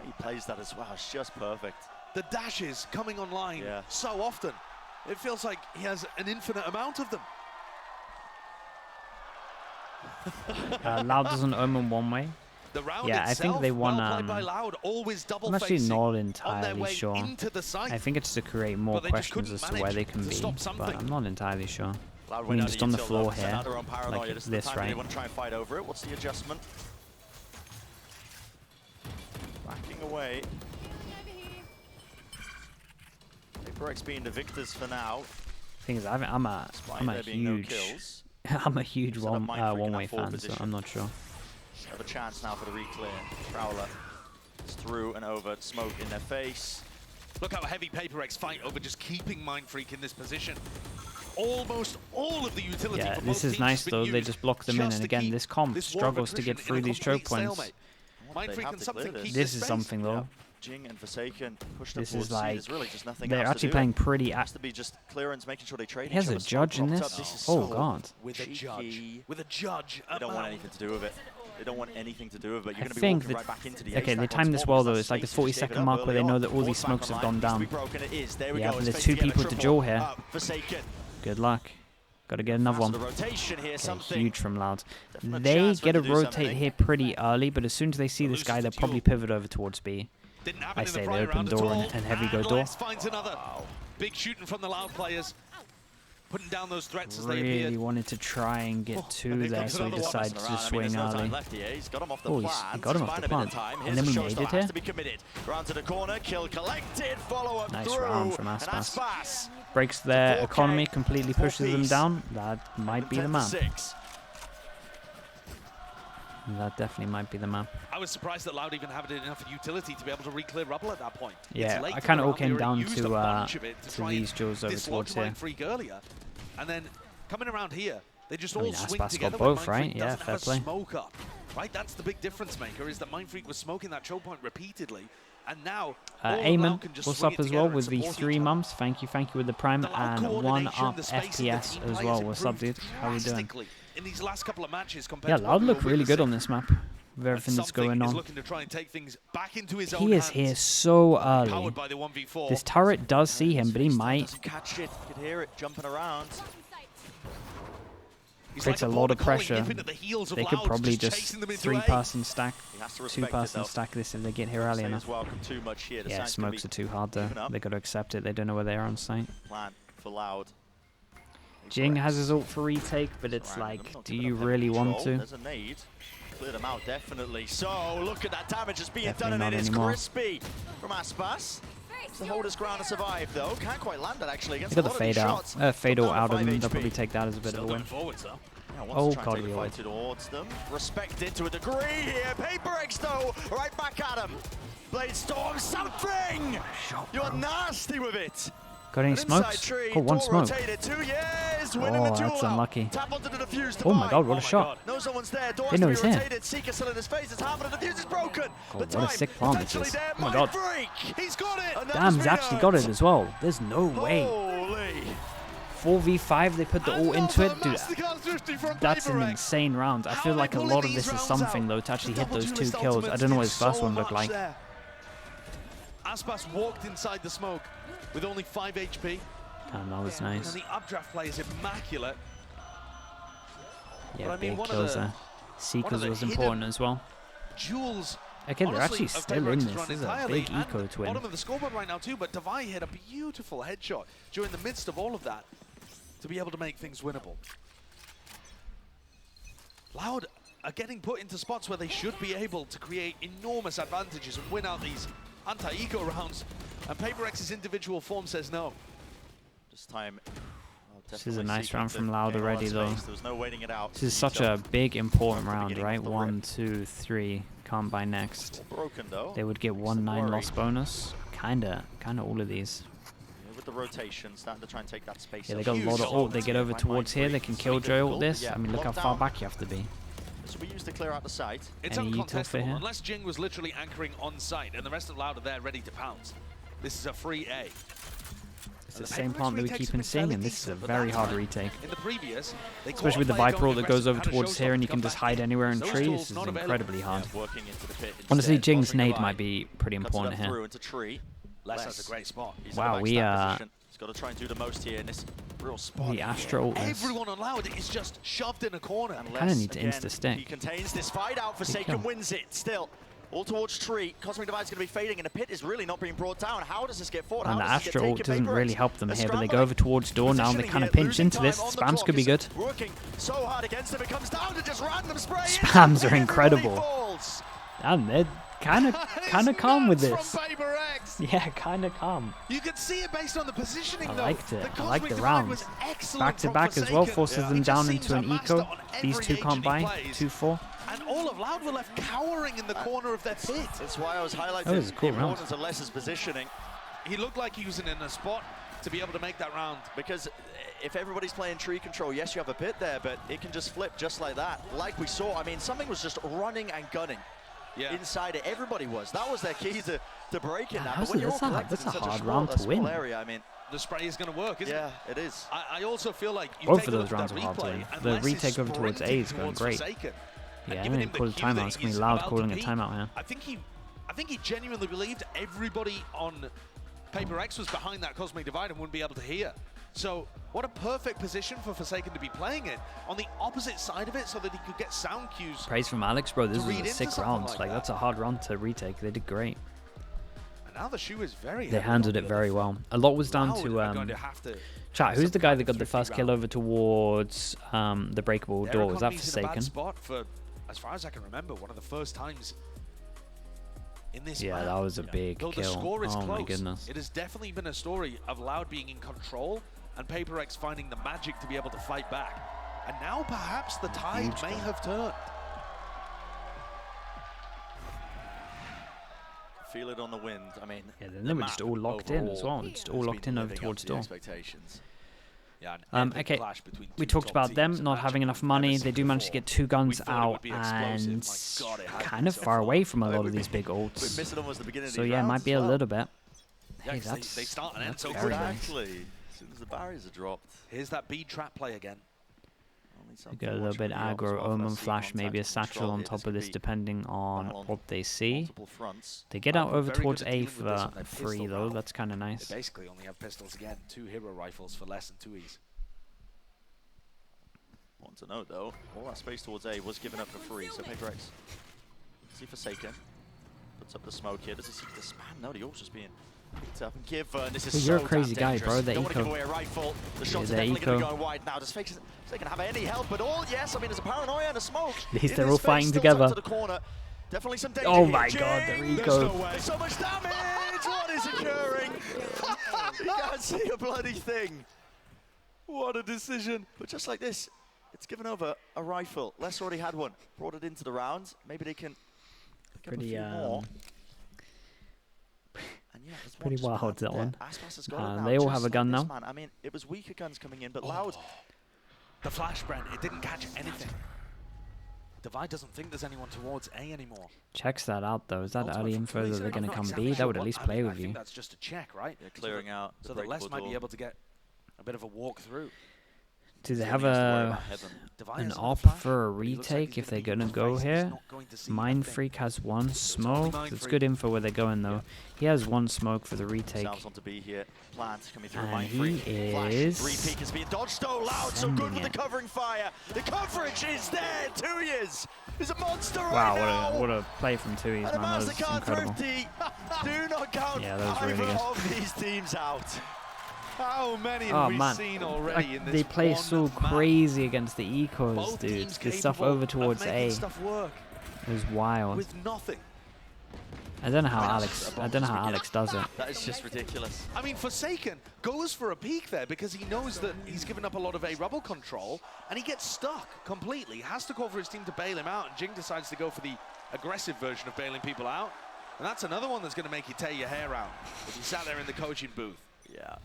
He plays that as well. It's just perfect. The dashes coming online so often. It feels like he has an infinite amount of them. Loud doesn't omen one way. Yeah, I think they won. I'm actually not entirely sure. I think it's to create more questions as to where they can be, but I'm not entirely sure. I mean, just on the floor here, like this, right? Want to try and fight over it. What's the adjustment? Backing away. PRX being the victors for now. Thing is, I'm a huge, I'm a huge one-way fan, so I'm not sure. Another chance now for the reclear. Prowler is through and over. Smoke in their face. Look how heavy PRX fight over just keeping Mindfreak in this position. Almost all of the utility. Yeah, this is nice though. They just block them in, and again, this comp struggles to get through these choke points. This is something though. Jing and Forsaken push this is like really just nothing they're actually playing pretty. Has to be just clearance, making sure they trade. He has a judge in this. Oh god. With a judge. They don't want anything to do with it. They don't want anything to do with it. You're I think right back into the okay, they timed this well though. It's like the 40-second mark where they know that all these smokes have gone down. Yeah, but there's two people to duel here. Good luck. Got to get another one. Okay, huge from Loud. They get a rotate here pretty early, but as soon as they see this guy, they'll probably pivot over towards B. I say they open door and heavy go door. Wow. Big shooting from the Loud players. Putting down those threats as they really appeared. wanted to try and get two there, so he decided to just swing early. Oh, he got him off the plant. And then we made it here. Nice round from Aspas. Breaks their economy, completely pushes them down. That might be the map. That definitely might be the map. I was surprised that Loud even had enough utility to be able to re-clear Rubble at that point. Yeah, I kind of all came down to these duels over towards here. Earlier. And then coming around here, they just all swing Aspas together. got both, right? Yeah, fair play. Smoke up, right? That's the big difference maker, is that Mindfreak was smoking that choke point repeatedly. And now, Eamon, what's up as well with the 3 months? Thank you with the prime and 1 up FPS as well. What's up, dude? How are we doing? In these last couple of matches, yeah, Loud look really good on this map with everything that's going on. He is here so early. This turret does see him, but he might. Catch it. You could hear it jumping around. Creates a lot of pressure. They could probably just 3-person stack, 2-person stack this if they get here early enough. Yeah, smokes are too hard though. They got to accept it. They don't know where they are on site. Plan for Loud. Jing has his ult for retake, but it's like, do you really want to? There's a nade. Clear them out, definitely. So, look at that damage that's being done, and it is crispy from Aspas. To hold his ground and survive, though. Can't quite land it, actually. Against got the fade out. Fade ult out of them. They'll probably take that as a bit of a win. Oh, god, we are. Towards them. Respected to a degree here. PRX, though, right back at him. Blade Storm, something! You're nasty with it. Got any smokes? Oh, 1 smoke. Oh, that's unlucky. Oh my god, what a shot. Didn't know he's here. Oh, what a sick plant this is. Oh my god. Damn, he's actually got it as well. There's no way. 4v5, they put the ult into it. Dude, that's an insane round. I feel like a lot of this is something, though, to actually hit those 2 kills. I don't know what his first one looked like. Aspas walked inside the smoke with only 5 HP. Damn, that was nice. And the updraft play is immaculate. Yeah, big kills there. Seekers was important as well. Jules. Okay, they're actually still in this. This is a big eco to win. Bottom of the scoreboard right now too, but Davai hit a beautiful headshot during the midst of all of that to be able to make things winnable. Loud are getting put into spots where they should be able to create enormous advantages and win out these anti-eco rounds, and PRX's individual form says no. This time, this is a nice round from Loud already, though. There's no waiting it out. This is such a big, important round, right? 1, 2, 3. Can't buy next. They would get 1-9 loss bonus. Kinda all of these. With the rotation, starting to try and take that space. Yeah, they got a lot of ult. They get over towards here. They can Killjoy ult this. I mean, look how far back you have to be. So we used to clear out the site. It's uncontestable unless Jing was literally anchoring on site and the rest of Loud are there ready to pounce. This is a free A. It's the same plant that we keep on seeing, and this is a very hard retake. In the previous, especially with the Viper ult that goes over towards here and you can just hide anywhere in trees. This is incredibly hard. Honestly, Jing's nade might be pretty important here. Les has a great spot. Wow, got to try and do the most here in this real spot. The Astro ult is... Everyone on Loud is just shoved in a corner. Kind of need to insta-stick. He contains this fight out. Forsaken wins it still. All towards Tree. Cosmic Divide's going to be fading, and the pit is really not being brought down. How does this get fought? And the Astro ult doesn't really help them here, but they go over towards door now, and they kind of pinch into this. Spams could be good. Working so hard against him, it comes down to just random spray. Spams are incredible. And they're kind of calm with this. Yeah, kind of calm. You can see it based on the positioning. I liked it. I like the rounds. Back to back as well, forces them down into an eco. These two can't buy. 2-4. And all of Loud were left cowering in the corner of their pit. That's why I was highlighting cool the importance of Les's positioning. He looked like he was in a spot to be able to make that round. Because if everybody's playing tree control, yes, you have a pit there, but it can just flip just like that. Like we saw, I mean, something was just running and gunning inside it. Everybody was. That was their key to breaking that. But when you're all collected in such a small area, I mean, the spray is going to work, isn't it? Yeah, it is. I also feel like you both of those rounds are hard to win. The retake over towards A is going great. Yeah, I didn't call a timeout. It's going to be Loud calling a timeout here. I think he genuinely believed everybody on Paper X was behind that Cosmic Divide and wouldn't be able to hear. So what a perfect position for Forsaken to be playing it on the opposite side of it, so that he could get sound cues. Praise from Alex, bro. This was a sick round. Like that's a hard round to retake. They did great. And now the shoe is very. They handled it very well. A lot was down to chat. Who's the guy that got the first kill over towards the breakable door? Was that Forsaken? Spot for, as far as I can remember, one of the first times in this yeah, map. that was a big Though kill. The score is oh close, my goodness. It has definitely been a story of Loud being in control and Paper X finding the magic to be able to fight back. And now perhaps the tide may have turned. Feel it on the wind. I mean, yeah, then they were just all locked in as well. Just all locked in over towards door. Yeah, okay, we talked about them not having enough money. They do manage to get 2 guns out and kind of far away from a lot of these big ults. So yeah, it might be a little bit. Hey, that's very nice. As soon as the barriers are dropped. Here's that bead trap play again. They get a little bit aggro, Omen Flash, maybe a satchel on top of this depending on what they see. They get out over towards A for free though, that's kind of nice. They basically only have pistols again, 2 hero rifles for less than 2Es. Want to note though, all that space towards A was given up for free, so Paper X. See Forsaken, puts up the smoke here, does he seek the spam? No, the ult's just being picked up and give, and this is you're so a crazy guy, dangerous. bro, the Don't want to give eco. away a rifle. The shots are definitely going to be going wide now. Does Forsaken have any help at all? Yes, I mean, there's a paranoia and a smoke. At least they're all fighting together. To the corner. Definitely some danger. Oh my god, the eco. There's so much damage! What is occurring? You can't see a bloody thing. What a decision. But just like this, it's given over a rifle. Les already had one. Brought it into the rounds. Maybe they can pick up a few more. And yeah, pretty wild, that one. Now, they all have a gun now. Man. I mean, it was weaker guns coming in, but Loud. The flash, Brent, it didn't catch anything. Divide doesn't think there's anyone towards A anymore. Checks that out though. Is that early info that they're going to come B? That would at least play with you. I think that's just a check, right? They're clearing out. So that Les might be able to get a bit of a walk through. Do they have an op for a retake if they're going to go here? Mind Freak has 1 smoke. That's good info where they're going though. He has 1 smoke for the retake. And he is... Repeat is being dodged so Loud, so good with the covering fire. The coverage is there. 2 years is a monster right now. Wow, what a play from 2Es, man. That was incredible. Do not count either of these teams out. How many have we seen already in this? They play so crazy against the ecos, dude. This stuff over towards A. It was wild. With nothing. I don't know how Alex does it. That is just ridiculous. I mean, Forsaken goes for a peek there because he knows that he's given up a lot of A rubble control and he gets stuck completely. He has to call for his team to bail him out, and Jing decides to go for the aggressive version of bailing people out. And that's another one that's going to make you tear your hair out if you sat there in the coaching booth. Yeah.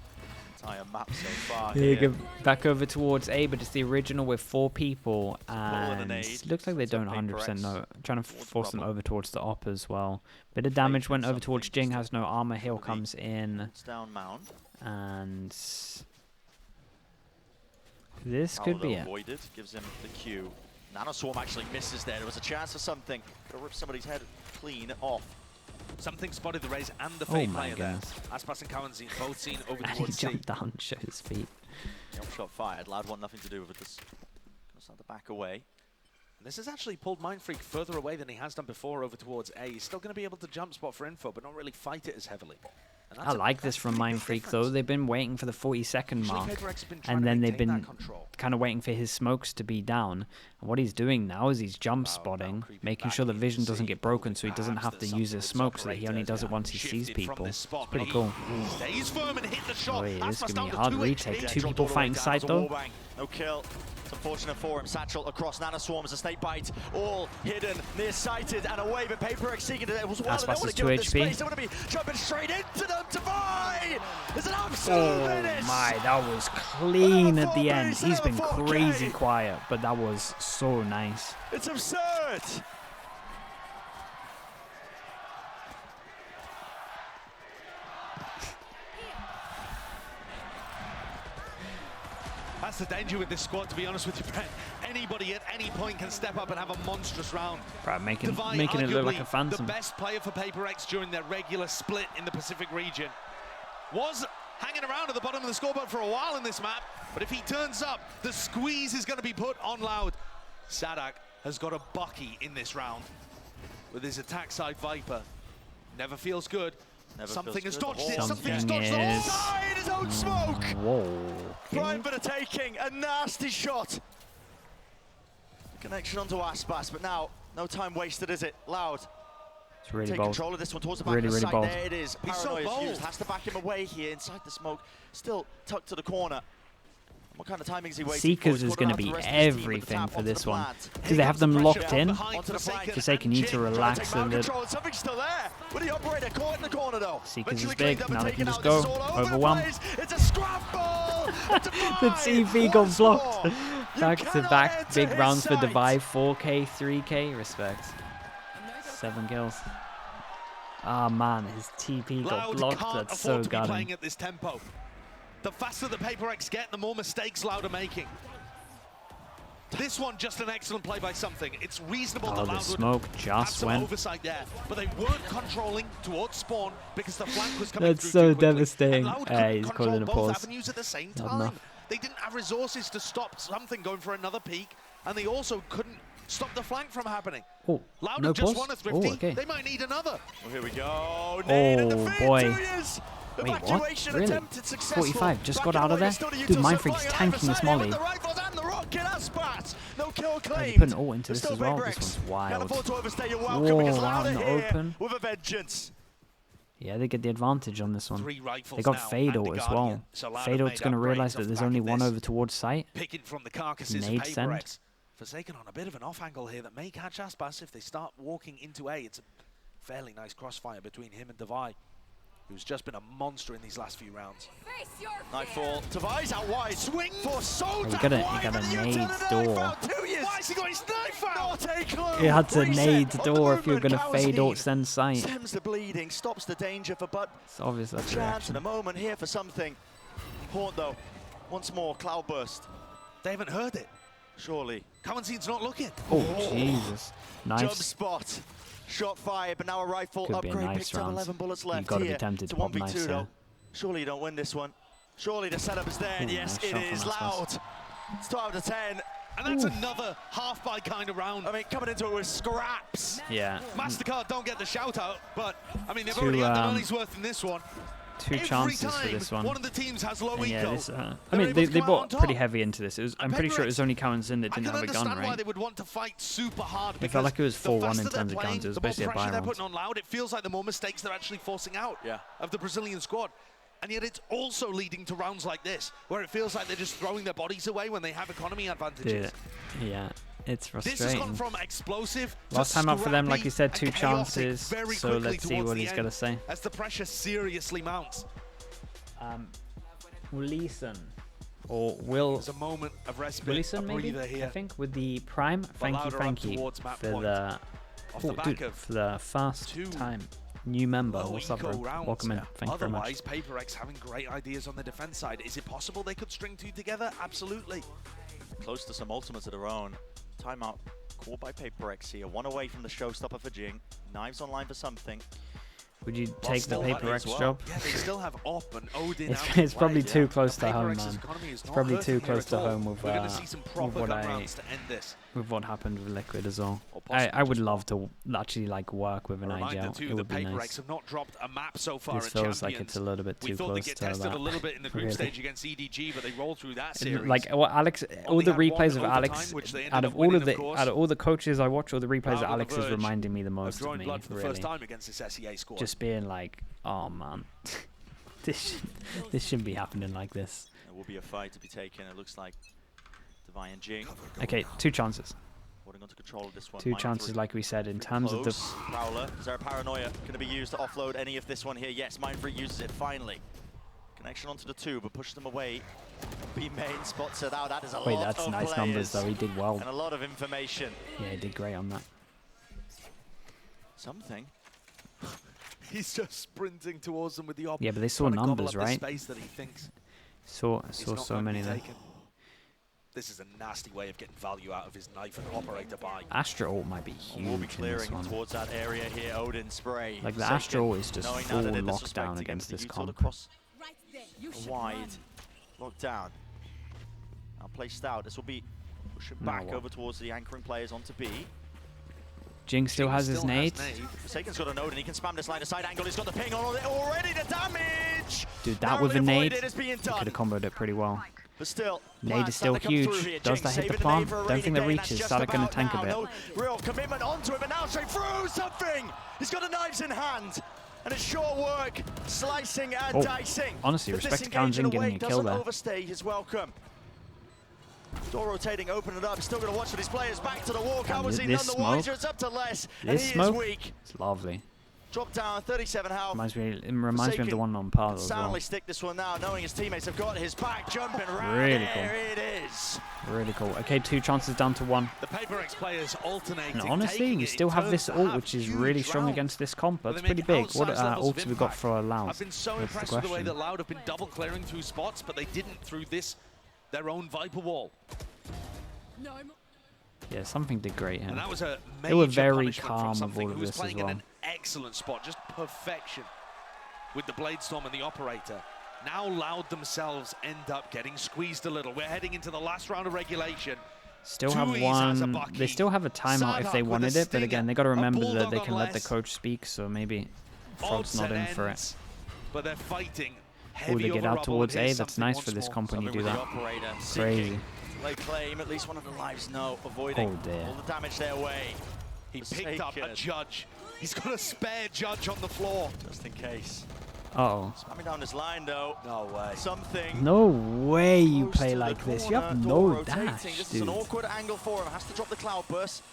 Entire map so far. Yeah, go back over towards A, but it's the original with 4 people, and it looks like they don't 100% know. Trying to force them over towards the op as well. Bit of damage went over towards Jing, has no armor. Hill comes in, and this could be it. Avoided, gives him the Q. Nanoswarm actually misses there. There was a chance for something to rip somebody's head clean off. Something spotted the raise and the fade my player there. goodness. Aspas and Cowan both seen over And he towards C. jumped down, showed his feet. Jump shot fired. Loud want nothing to do with this. Gonna start to back away. And this has actually pulled Mindfreak further away than he has done before over towards A. He's still going to be able to jump spot for info, but not really fight it as heavily. And I like this from Mindfreak though. They've been waiting for the 40-second mark, and then they've been kind of waiting for his smokes to be down. And what he's doing now is he's jump spotting, making sure the vision doesn't get broken, so he doesn't have to use his smoke, so that he only does it once he sees people. It's pretty cool. Stays firm and hit the shot. Wait, this is gonna be a hard retake. 2 people fighting side though. No kill. It's unfortunate for him. Satchel across Nanoswarms, a snake bite, all hidden, near-sighted, and away. But PRX seeking to it was one. They don't want to give up the space. They want to be jumping straight into them. Tavai is an absolute menace. My, that was clean at the end. He's been crazy quiet, but that was so nice. It's absurd. That's the danger with this squad, to be honest with you, Brent. Anybody at any point can step up and have a monstrous round. Right, making it look like a phantom. The best player for PRX during their regular split in the Pacific region. Was hanging around at the bottom of the scoreboard for a while in this map, but if he turns up, the squeeze is going to be put on Loud. Sadak has got a Bucky in this round with his attack side Viper. Never feels good. Something has dodged it. Something has dodged the whole side. His own smoke. Whoa. Prime for the taking. A nasty shot. Connection onto Aspas, but now no time wasted, is it? Loud. It's really Take bold. control of this one towards the back of the site. There it is. Paranoia is used. Has to back him away here inside the smoke. Still tucked to the corner. What kind of timing is he waiting Seekers is going to be everything for this one. Do they have them locked in? Forsaken need to relax a little. Something's still there. With the operator caught in the corner though. Seekers is big. Now they can just go. Overwhelm. It's a scramble. The TV got blocked. Back-to-back big rounds for Divide. 4K, 3K. Respect. 7 kills. Ah man, his TP got blocked. That's so gutting. At this tempo. The faster the PRX get, the more mistakes Loud are making. This one, just an excellent play by something. It's reasonable that Loud smoke would just have some went. oversight there, but they weren't controlling towards spawn because the flank was coming That's through so devastating. He's calling a both pause. avenues at the same time. They didn't have resources to stop something going for another peak, and they also couldn't stop the flank from happening. Oh, Loud no just pause? won a Thrifty. Oh, okay. They might need another. Well, here we go. Oh boy. Wait, what? Evacuation Really? attempted successful. 45, just got out of there? Dude, Mindfreak's tanking this molly. No kill claimed. Putting ult into this as well. This one's wild. Whoa, out in the open. With a vengeance. Yeah, they get the advantage on this one. They got now, Fade ult as well. Fade ult's going to realise that there's only one over towards site. Picking from the carcasses Nade of send. PRX. Forsaken on a bit of an off angle here that may catch Aspas if they start walking into A. It's a fairly nice crossfire between him and Divide, who's just been a monster in these last few rounds. Nightfall. Device out wide. Swing for so You got a nade door. Why has he got his knife out? Not a clue. You had to nade door if you're going to Fade ult send sight. Stems the bleeding, stops the danger for Bud. It's obvious that's chance and a moment here for something. Haunt though. Once more, Cloudburst. They haven't heard it. Surely. Kawanzin's not looking. Oh, Jesus. Jump Nice. spot. Shot fired, but now a rifle Could be a upgrade. nice Picks up round. 11 bullets left. You've got to be here. tempted to It's a pop 1v2 nice though. Surely you don't win this one. Surely the setup is there, and Ooh, yes, nice it shot is from Loud. It's 12 to 10. And that's another half-by kind of round. I mean, coming into it with scraps. Yeah. MasterCard don't get the shout-out, but, I mean, they've Two, already had the money's worth in this one. 2 chances for this one. One of the teams has low And yeah, eco. this, I mean, they bought pretty heavy into this. I'm pretty sure it was only Kawanzin that didn't have a gun, I can understand why right? they would want to fight super hard. It felt like it was 4-1 in the faster terms of they're guns. It was playing, basically a the more buy pressure they're round. putting on Loud, it feels like the more mistakes they're actually forcing out Yeah. of the Brazilian squad. And yet it's also leading to rounds like this, where it feels like they're just throwing their bodies away when they have economy advantages. Dude, yeah, it's This has gone frustrating. from explosive Last to time out for them, like you said, scrappy 2 and chaotic chances. very So quickly let's see towards what the he's end, got to say. as the pressure seriously mounts. Willison, or Will There's a moment of respite, a Willison maybe, breather here. I think, with the Prime. Thank you towards map for point. the, Off the back of for the first two time new member. low What's up, eco bro? rounds. Welcome in. Thank you very much. Otherwise, PRX having great ideas on the defense side. Is it possible they could string 2 together? Absolutely. Close to some ultimates of their own. Timeout called by PRX here. 1 away from the showstopper for Jing. Knives online for something. Would you take the PRX job? Yeah, they still have Op and Odin. It's probably too close to home, PRX's man. economy is It's not probably hurting too here close at to all. home with We're gonna see some proper gun rounds to end this. with what happened with Liquid as well. Or I possibly would just love to actually like work with an Reminder IGL. too, It the would be PRX nice. have not dropped a map so far This in feels like Champions. it's a little bit We too thought they close get to tested that. a little bit in the group Really. stage against EDG, but they rolled through that series. Like what Alex, all Only the had one replays of overtime, Alex, which they ended out up of all of winning, the, out of all the coaches I watch, all the replays Proud of on the Alex is verge reminding me the of most of drawing me. blood for the Really, first time against this SEA squad. just being like, oh man, this shouldn't be happening like this. There will be a fight to be taken. It looks like Divine and Jing Okay, 2 chances. holding onto control of this one. 2 chances, like we said, in terms of the. Prowler. Is there a paranoia going to be used to offload any of this one here? Yes, Mindfreak uses it finally. Connection onto the 2, but push them away. B main spots it out. That is a Wait, lot that's of nice players numbers though. He did well. and a lot of information. Yeah, he did great on that. Something. He's just sprinting towards them with the op. Yeah, but they saw trying to gobble numbers, up the right? Space that he thinks Saw is not so going to be many there. taken. This is a nasty way of getting value out of his knife and operator buy. Astra ult might be huge We'll be in this clearing one. towards that area here. Odin spray. Like the Forsaken, Astra ult is just knowing full now that in disrespect lockdown against the this util comp. across wide lockdown. Now placed out. This will be pushing Now back what? over towards the anchoring players onto B. Jing still has his nade. Forsaken's got a node and he can spam this line of side angle. He's got the ping on it already. The damage. Dude, that with a Narrowly nade, avoided is being he done. could have comboed it pretty well. But still, Nade is still huge. Does that hit the palm? Don't think that reaches. Sadak gonna tank a bit. No real commitment onto it, but now straight through something. He's got the knives in hand. And it's short work, slicing and dicing. Honestly, But respect this to Kalenjin engagement giving away a kill doesn't there. overstay his welcome. Door rotating, open it up. Still going to watch for these players back to the wall. How was he none this the smoke, wiser? It's up to less. And This he smoke, is weak. it's lovely. Drop down, 37 health. It reminds me of the one on Parlo as well. Soundly stick this one now, knowing his teammates have got his back, jumping right Really there. It is. Really cool. Okay, 2 chances down to 1. The PRX players alternating. And honestly, we still have this ult, which is really strong against this comp. That's pretty big. What ult have we got for Loud? I've been so That's the impressed with the way question. that Loud have been double clearing through spots, but they didn't through their own Viper wall. Yeah, something did great here. And that was a major They were very punishment from calm with something all of who was this as playing well. in an excellent spot, just perfection with the Bladestorm and the operator. Now Loud themselves end up getting squeezed a little. We're heading into the last round of regulation. Still have one. They still have a timeout if they wanted it, but again, they got to remember that they can let the coach speak. So maybe Frog's not in for it. But they're fighting. Oh, they get out towards A. That's nice for this comp when you do that. Crazy. Lay claim, at least one of the lives, no, avoiding Oh dear. all the damage their way. He picked up a judge. He's got a spare judge on the floor. Just in case. Uh-oh. Spamming down this line though. No way. Something. No way you close play to the like this. You corner, have door no rotating. dash, This is dude. an awkward angle for him. Has to drop the cloud burst.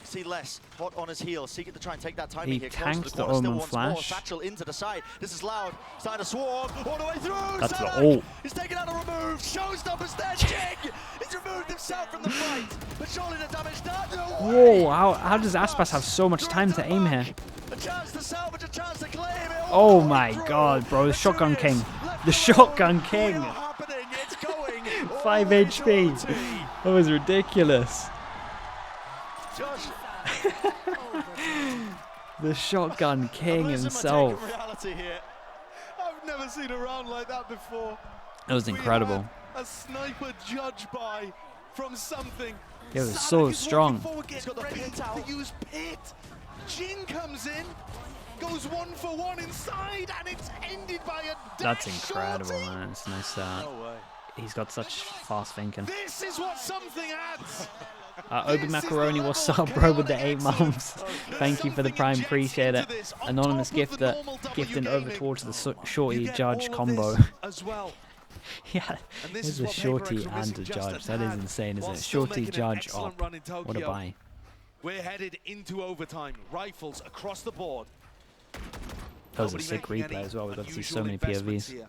See less. Hot on his heels. Seeking to try and take that timing He here. Close to tanked the the corner. Still Omen wants more. flash. Satchel into the side. This is Loud. Starting to swarm. All the way through. That's the Sadak. ult. He's taken out a remove. Showstoppers there. Jig. He's removed himself from the fight. But surely the damage done. No way. Whoa, how does Aspas have so much time to aim here? A chance to salvage, a chance to claim it. Oh all the way my through. god, bro. The Shotgun King. Left The forward. Shotgun King. Real happening. It's going. 5 HP. That was ridiculous. Josh. The Shotgun King Losing my take himself. of reality here. I've never seen a round like that before. That was incredible. A sniper judge by from something. It was Sadak so is strong. walking forward, He's got the ready pit out. to use pit. Jin comes in, goes 1-for-1 inside, and it's ended by a That's dash incredible, shorty. man. It's nice. He's got such fast thinking. This is what something adds. Obi Macaroni, what's up, bro, with the 8 months? Thank you for the prime, appreciate it. Anonymous gifter, gifting over towards the shorty judge combo. As well. Yeah, there's a shorty and a judge. That is insane, isn't it? Shorty, judge, op. What a buy. We're headed into overtime. Rifles across the board. That was a Nobody sick making replay any as well. We got to see so unusual many investments POVs. here.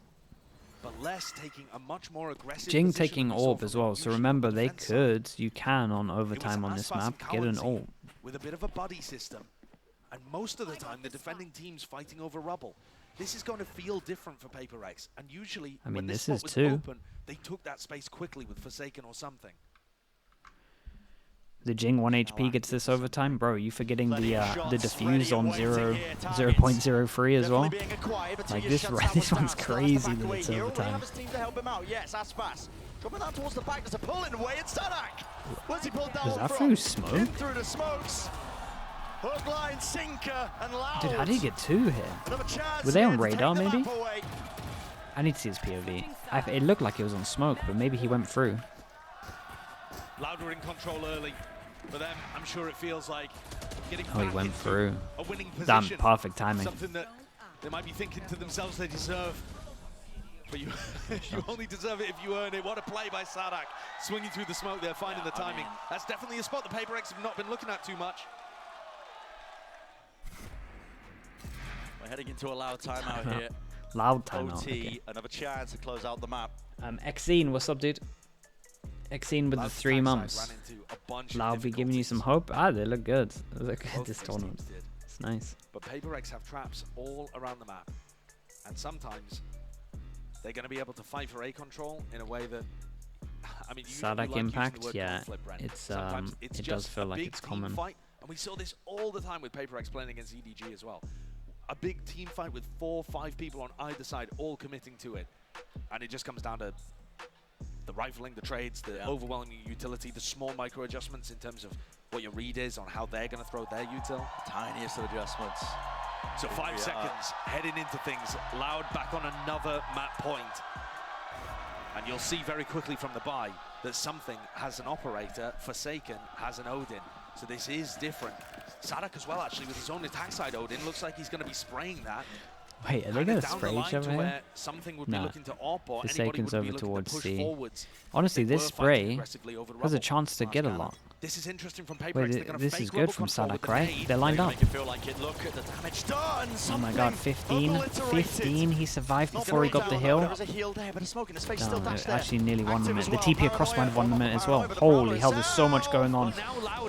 But less taking a much more aggressive Jing position taking than we saw orb from as the well. So usual remember, they defense side. you can on It was overtime on this Aspas map and get an Kalenjin ult. with a bit of a buddy system. And most of the time, the defending team's fighting over rubble. This is going to feel different for PRX. And usually, I mean, when this spot is was too. open, they took that space quickly with Forsaken or something. The Jing 1 HP gets this overtime. Bro, you forgetting the defuse on 0.03 as well? Like this one's crazy that it's overtime. Was that through smoke? Hook, line, sinker, and Loud. Dude, how did he get 2 here? Were they on radar, maybe? I need to see his POV. It looked like it was on smoke, but maybe he went through. Loud were in control early. For them, I'm sure it feels like getting he went through. A winning Damn, position. perfect timing. Something that they might be thinking to themselves they deserve. But you, you only deserve it if you earn it. What a play by Sadak. Swinging through the smoke there, finding the timing. That's definitely a spot the PRX have not been looking at too much. We're heading into a Loud timeout here. Loud timeout. OT, Okay. another chance to close out the map. Xene, what's up, dude? Xene with the 3 months. Loud be giving you some hope. They look good. They look good this tournament. It's nice. But PRX have traps all around the map. And sometimes they're going to be able to fight for A control in a way that, I mean, Sadak like impact, yeah, it's it does feel like it's common. Fight, and we saw this all the time with PRX playing against EDG as well. A big team fight with 4 or 5 people on either side, all committing to it, and it just comes down to the rifling, the trades, the overwhelming utility, the small micro adjustments in terms of what your read is on how they're going to throw their util. Tiniest of adjustments. So 5 seconds heading into things. Loud back on another map point. And you'll see very quickly from the buy that something has an operator, Forsaken has an Odin. So this is different. Sadak as well, actually, with his own attack side Odin, looks like he's going to be spraying that. Wait, are they going to spray each other here? Nah, Forsaken's over towards C. Honestly, this spray has a chance to get a lot. This is interesting from PRX. Wait, this is good from Sadak, right? They're lined up. Oh my god, 15. 15, he survived before he got the hill. No, actually nearly 1 minute. The TP across might have 1 minute as well. Holy hell, there's so much going on.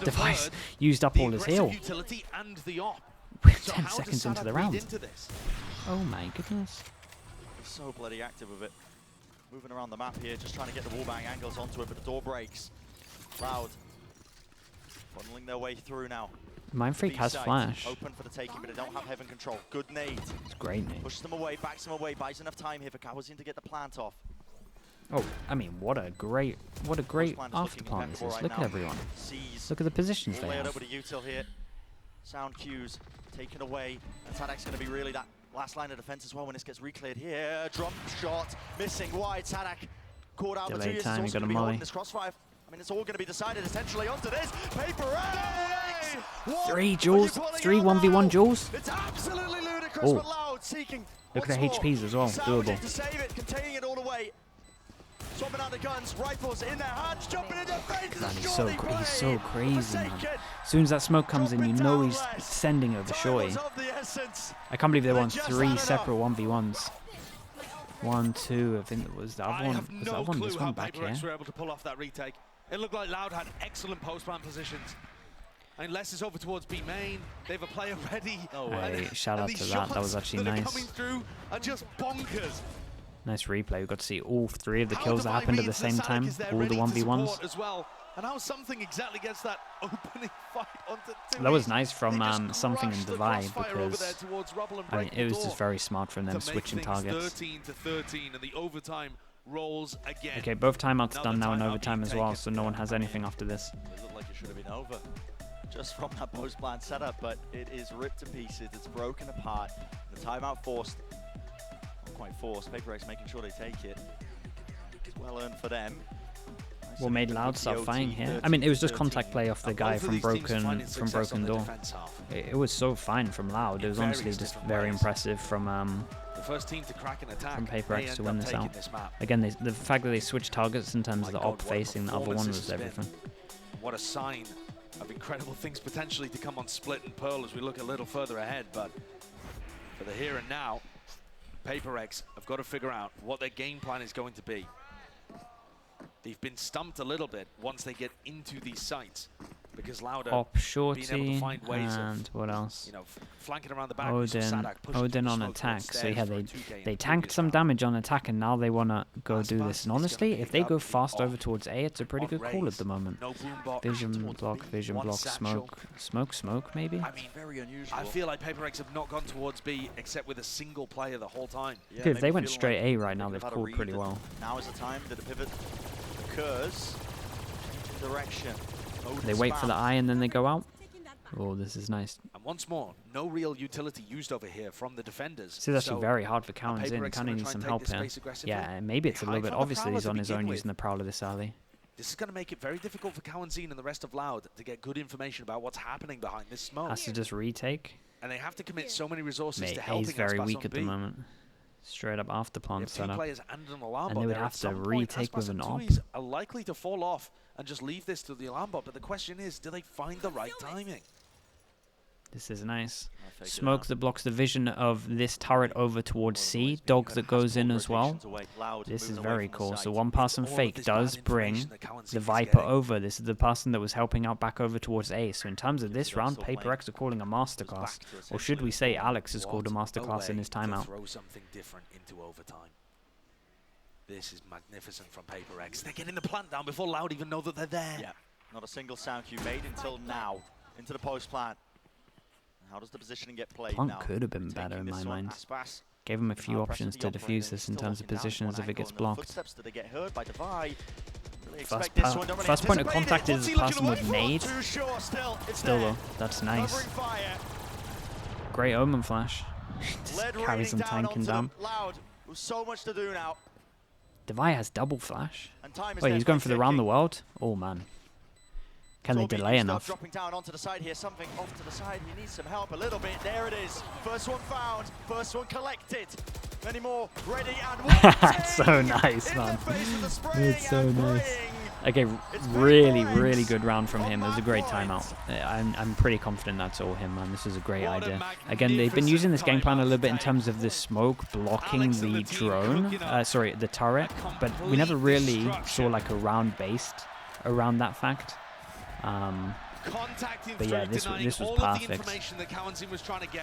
Device used up all his heal. We're 10 seconds into the round. Oh my goodness. So bloody active with it. Moving around the map here, just trying to get the wallbang angles onto it, but the door breaks. Loud. Funneling their way through now. Mindfreak has flash. Open for the taking, but they don't have heaven control. Good nade. It's great nade. Pushes them away, backs them away, buys enough time here for Kawazin to get the plant off. Oh, I mean, what a great after plant this is. Look at everyone. Look at the positions they have. Over to util here. Sound cues taken away, and Sadak's going to be really that last line of defense as well when this gets recleared here. Drop shot, missing wide. Sadak caught out. Delayed time, he got a molly. This crossfire. I mean, it's all going to be decided essentially onto this. PRX! 3 duels, 3 1v1 duels. It's absolutely ludicrous, but Loud seeking. Look at the HPs as well, doable. To save it, containing it all away. Swapping out the guns, rifles in their hands, jumping into face. Man, he's so crazy, man. As soon as that smoke comes in, you know he's sending over Shorty. I can't believe they won 3 separate 1v1s. 1, 2, I think it was the other one. Was the other one this one back here? Were able to pull off that retake. It looked like Loud had excellent post-plant positions. And Les is over towards B main. They have a player ready. Hey, shout out to that. That was actually nice. Coming through are just bonkers. Nice replay. We got to see all 3 of the kills that happened at the same time. All the 1v1s. As well. And how something exactly gets that opening fight onto that was nice from something in Divide because I mean, it was just very smart from them switching targets. 13-13 and the overtime rolls again. Okay, both timeouts done now in overtime as well, so no one has anything after this. It looked like it should have been over just from that post-plan setup, but it is ripped to pieces. It's broken apart. The timeout forced. Not quite forced. PRX making sure they take it. It's well earned for them. What made Loud start fighting here? I mean, it was just contact play off the guy from Broken Door. It was so fine from Loud. It was honestly just very impressive from the first team to crack an attack, from PRX to win this out. Again, the fact that they switched targets in terms of the op facing the other one was everything. What a sign of incredible things potentially to come on Split and Pearl as we look a little further ahead. But for the here and now, PRX have got to figure out what their game plan is going to be. They've been stumped a little bit once they get into these sites. because Loud Hop being able shorty to find ways and of, what else? you know, flanking around the back. We saw Odin, Sadak pushing Odin through on smoke attack. towards So yeah, stairs for a 2K in they the tanked previous some round. damage on attack, and now they want to go do this. And honestly, if they go fast over off towards A, it's a pretty good call at the moment. No boom box. Vision block, smoke, maybe. I mean, very unusual. I feel like PRX have not gone towards B except with a single player the whole time. Yeah, If they went feeling straight like A right now, they've they've had a called read pretty that well. Now is the time that the pivot occurs. Changing direction. They wait for the eye and then they go out. Oh, this is nice. And once more, no real utility used over here from the defenders. See, that's actually very hard for Cowan's in. Kind of needs some help here. Yeah, maybe it's a little bit obvious that he's on his own using the Prowler this early. This is going to make it very difficult for Cowanzine and the rest of Loud to get good information about what's happening behind this smoke. Has to just retake. And they have to commit so many resources Mate, to helping A's very Aspas weak on at the B. moment. Straight up after plant Two setup. players and an alarm And bot they would there. have At to some point, retake Aspas with and an op. Tuis are likely to fall off and just leave this to the alarm bot. But the question is, do they find the right timing? This is nice. Smoke that blocks the vision of this turret over towards C. Dog that goes in as well. This is very cool. So one person fake does bring the Viper over. This is the person that was helping out back over towards A. So in terms of this round, PRX are calling a masterclass. Or should we say Alex has called a masterclass in his timeout. Throw something different into overtime. This is magnificent from PRX. They're getting the plant down before Loud even know that they're there. Yeah, not a single sound cue made until now. Into the post plant. How does the positioning get played Plant now? could have been better in my mind. Aspas. Gave him a few options to defuse this in terms of positions if it gets blocked. Footsteps, do they get heard by Divide? First point of contact is the person with nade. Still though, that's nice. Great omen flash. Just carries them tanking down. Loud. So much to do now. Divide has double flash. Wait, he's going for the round the world? Oh man. Can they delay enough? Dropping down onto the side here, something off to the side. He needs some help a little bit. There it is. First one found. First one collected. Many more ready and That's so nice, man. It's so nice. Okay, really good round from him. It was a great timeout. I'm pretty confident that's all him, man. This is a great idea. Again, they've been using this game plan a little bit in terms of the smoke blocking the drone, sorry, the turret, but we never really saw like a round based around that fact. But yeah, this was perfect.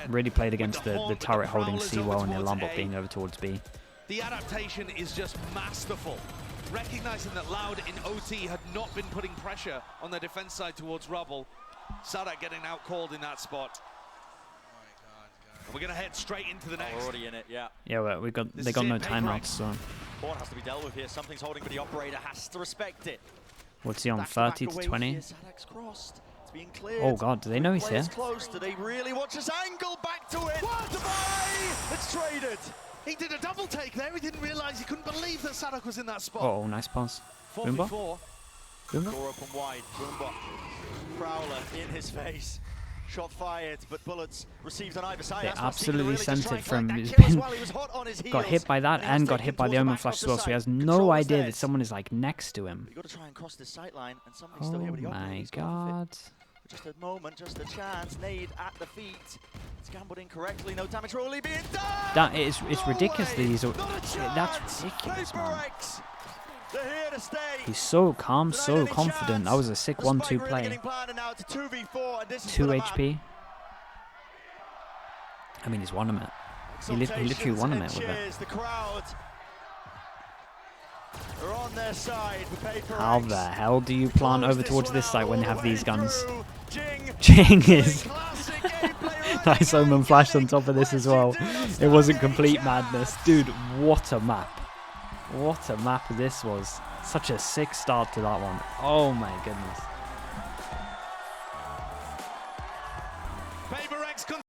Really played against the turret holding C well and the alarm bot being over towards B. The adaptation is just masterful. Recognizing that Loud in OT had not been putting pressure on their defense side towards Rubble. Sadak getting out called in that spot. And we're going to head straight into the next. We're already in it, yeah. Yeah, well, they got no timeouts, so. Ball has to be dealt with here. Something's holding, but the operator has to respect it. What's he on, 30 to 20? Oh god, do they know he's here? Close. Do they really watch his angle? Back to it. It's traded. He did a double take there. He didn't realize, he couldn't believe that Sadak was in that spot. Oh, nice pass. Boomba? Door open wide. Boomba. Prowler in his face. Shot fired, but bullets received on either side. They absolutely really sent it from. Got hit by that and got hit by the omen flash as well, so he has no idea that someone is like next to him. You got to try and cross this sight line, and somebody's still here with the operator. Oh my god. Just a moment, just a chance. Nade at the feet. It's gambled incorrectly. No damage really being done. It's ridiculous that he's. That's ridiculous, man. He's so calm, so confident. That was a sick 1-2 play. 2 HP. I mean, he's won him it. He literally won him it with it. How the hell do you plant over towards this side when you have these guns? Jing is... Nice omen flash on top of this as well. It wasn't complete madness. Dude, what a map. What a map this was. Such a sick start to that one. Oh my goodness.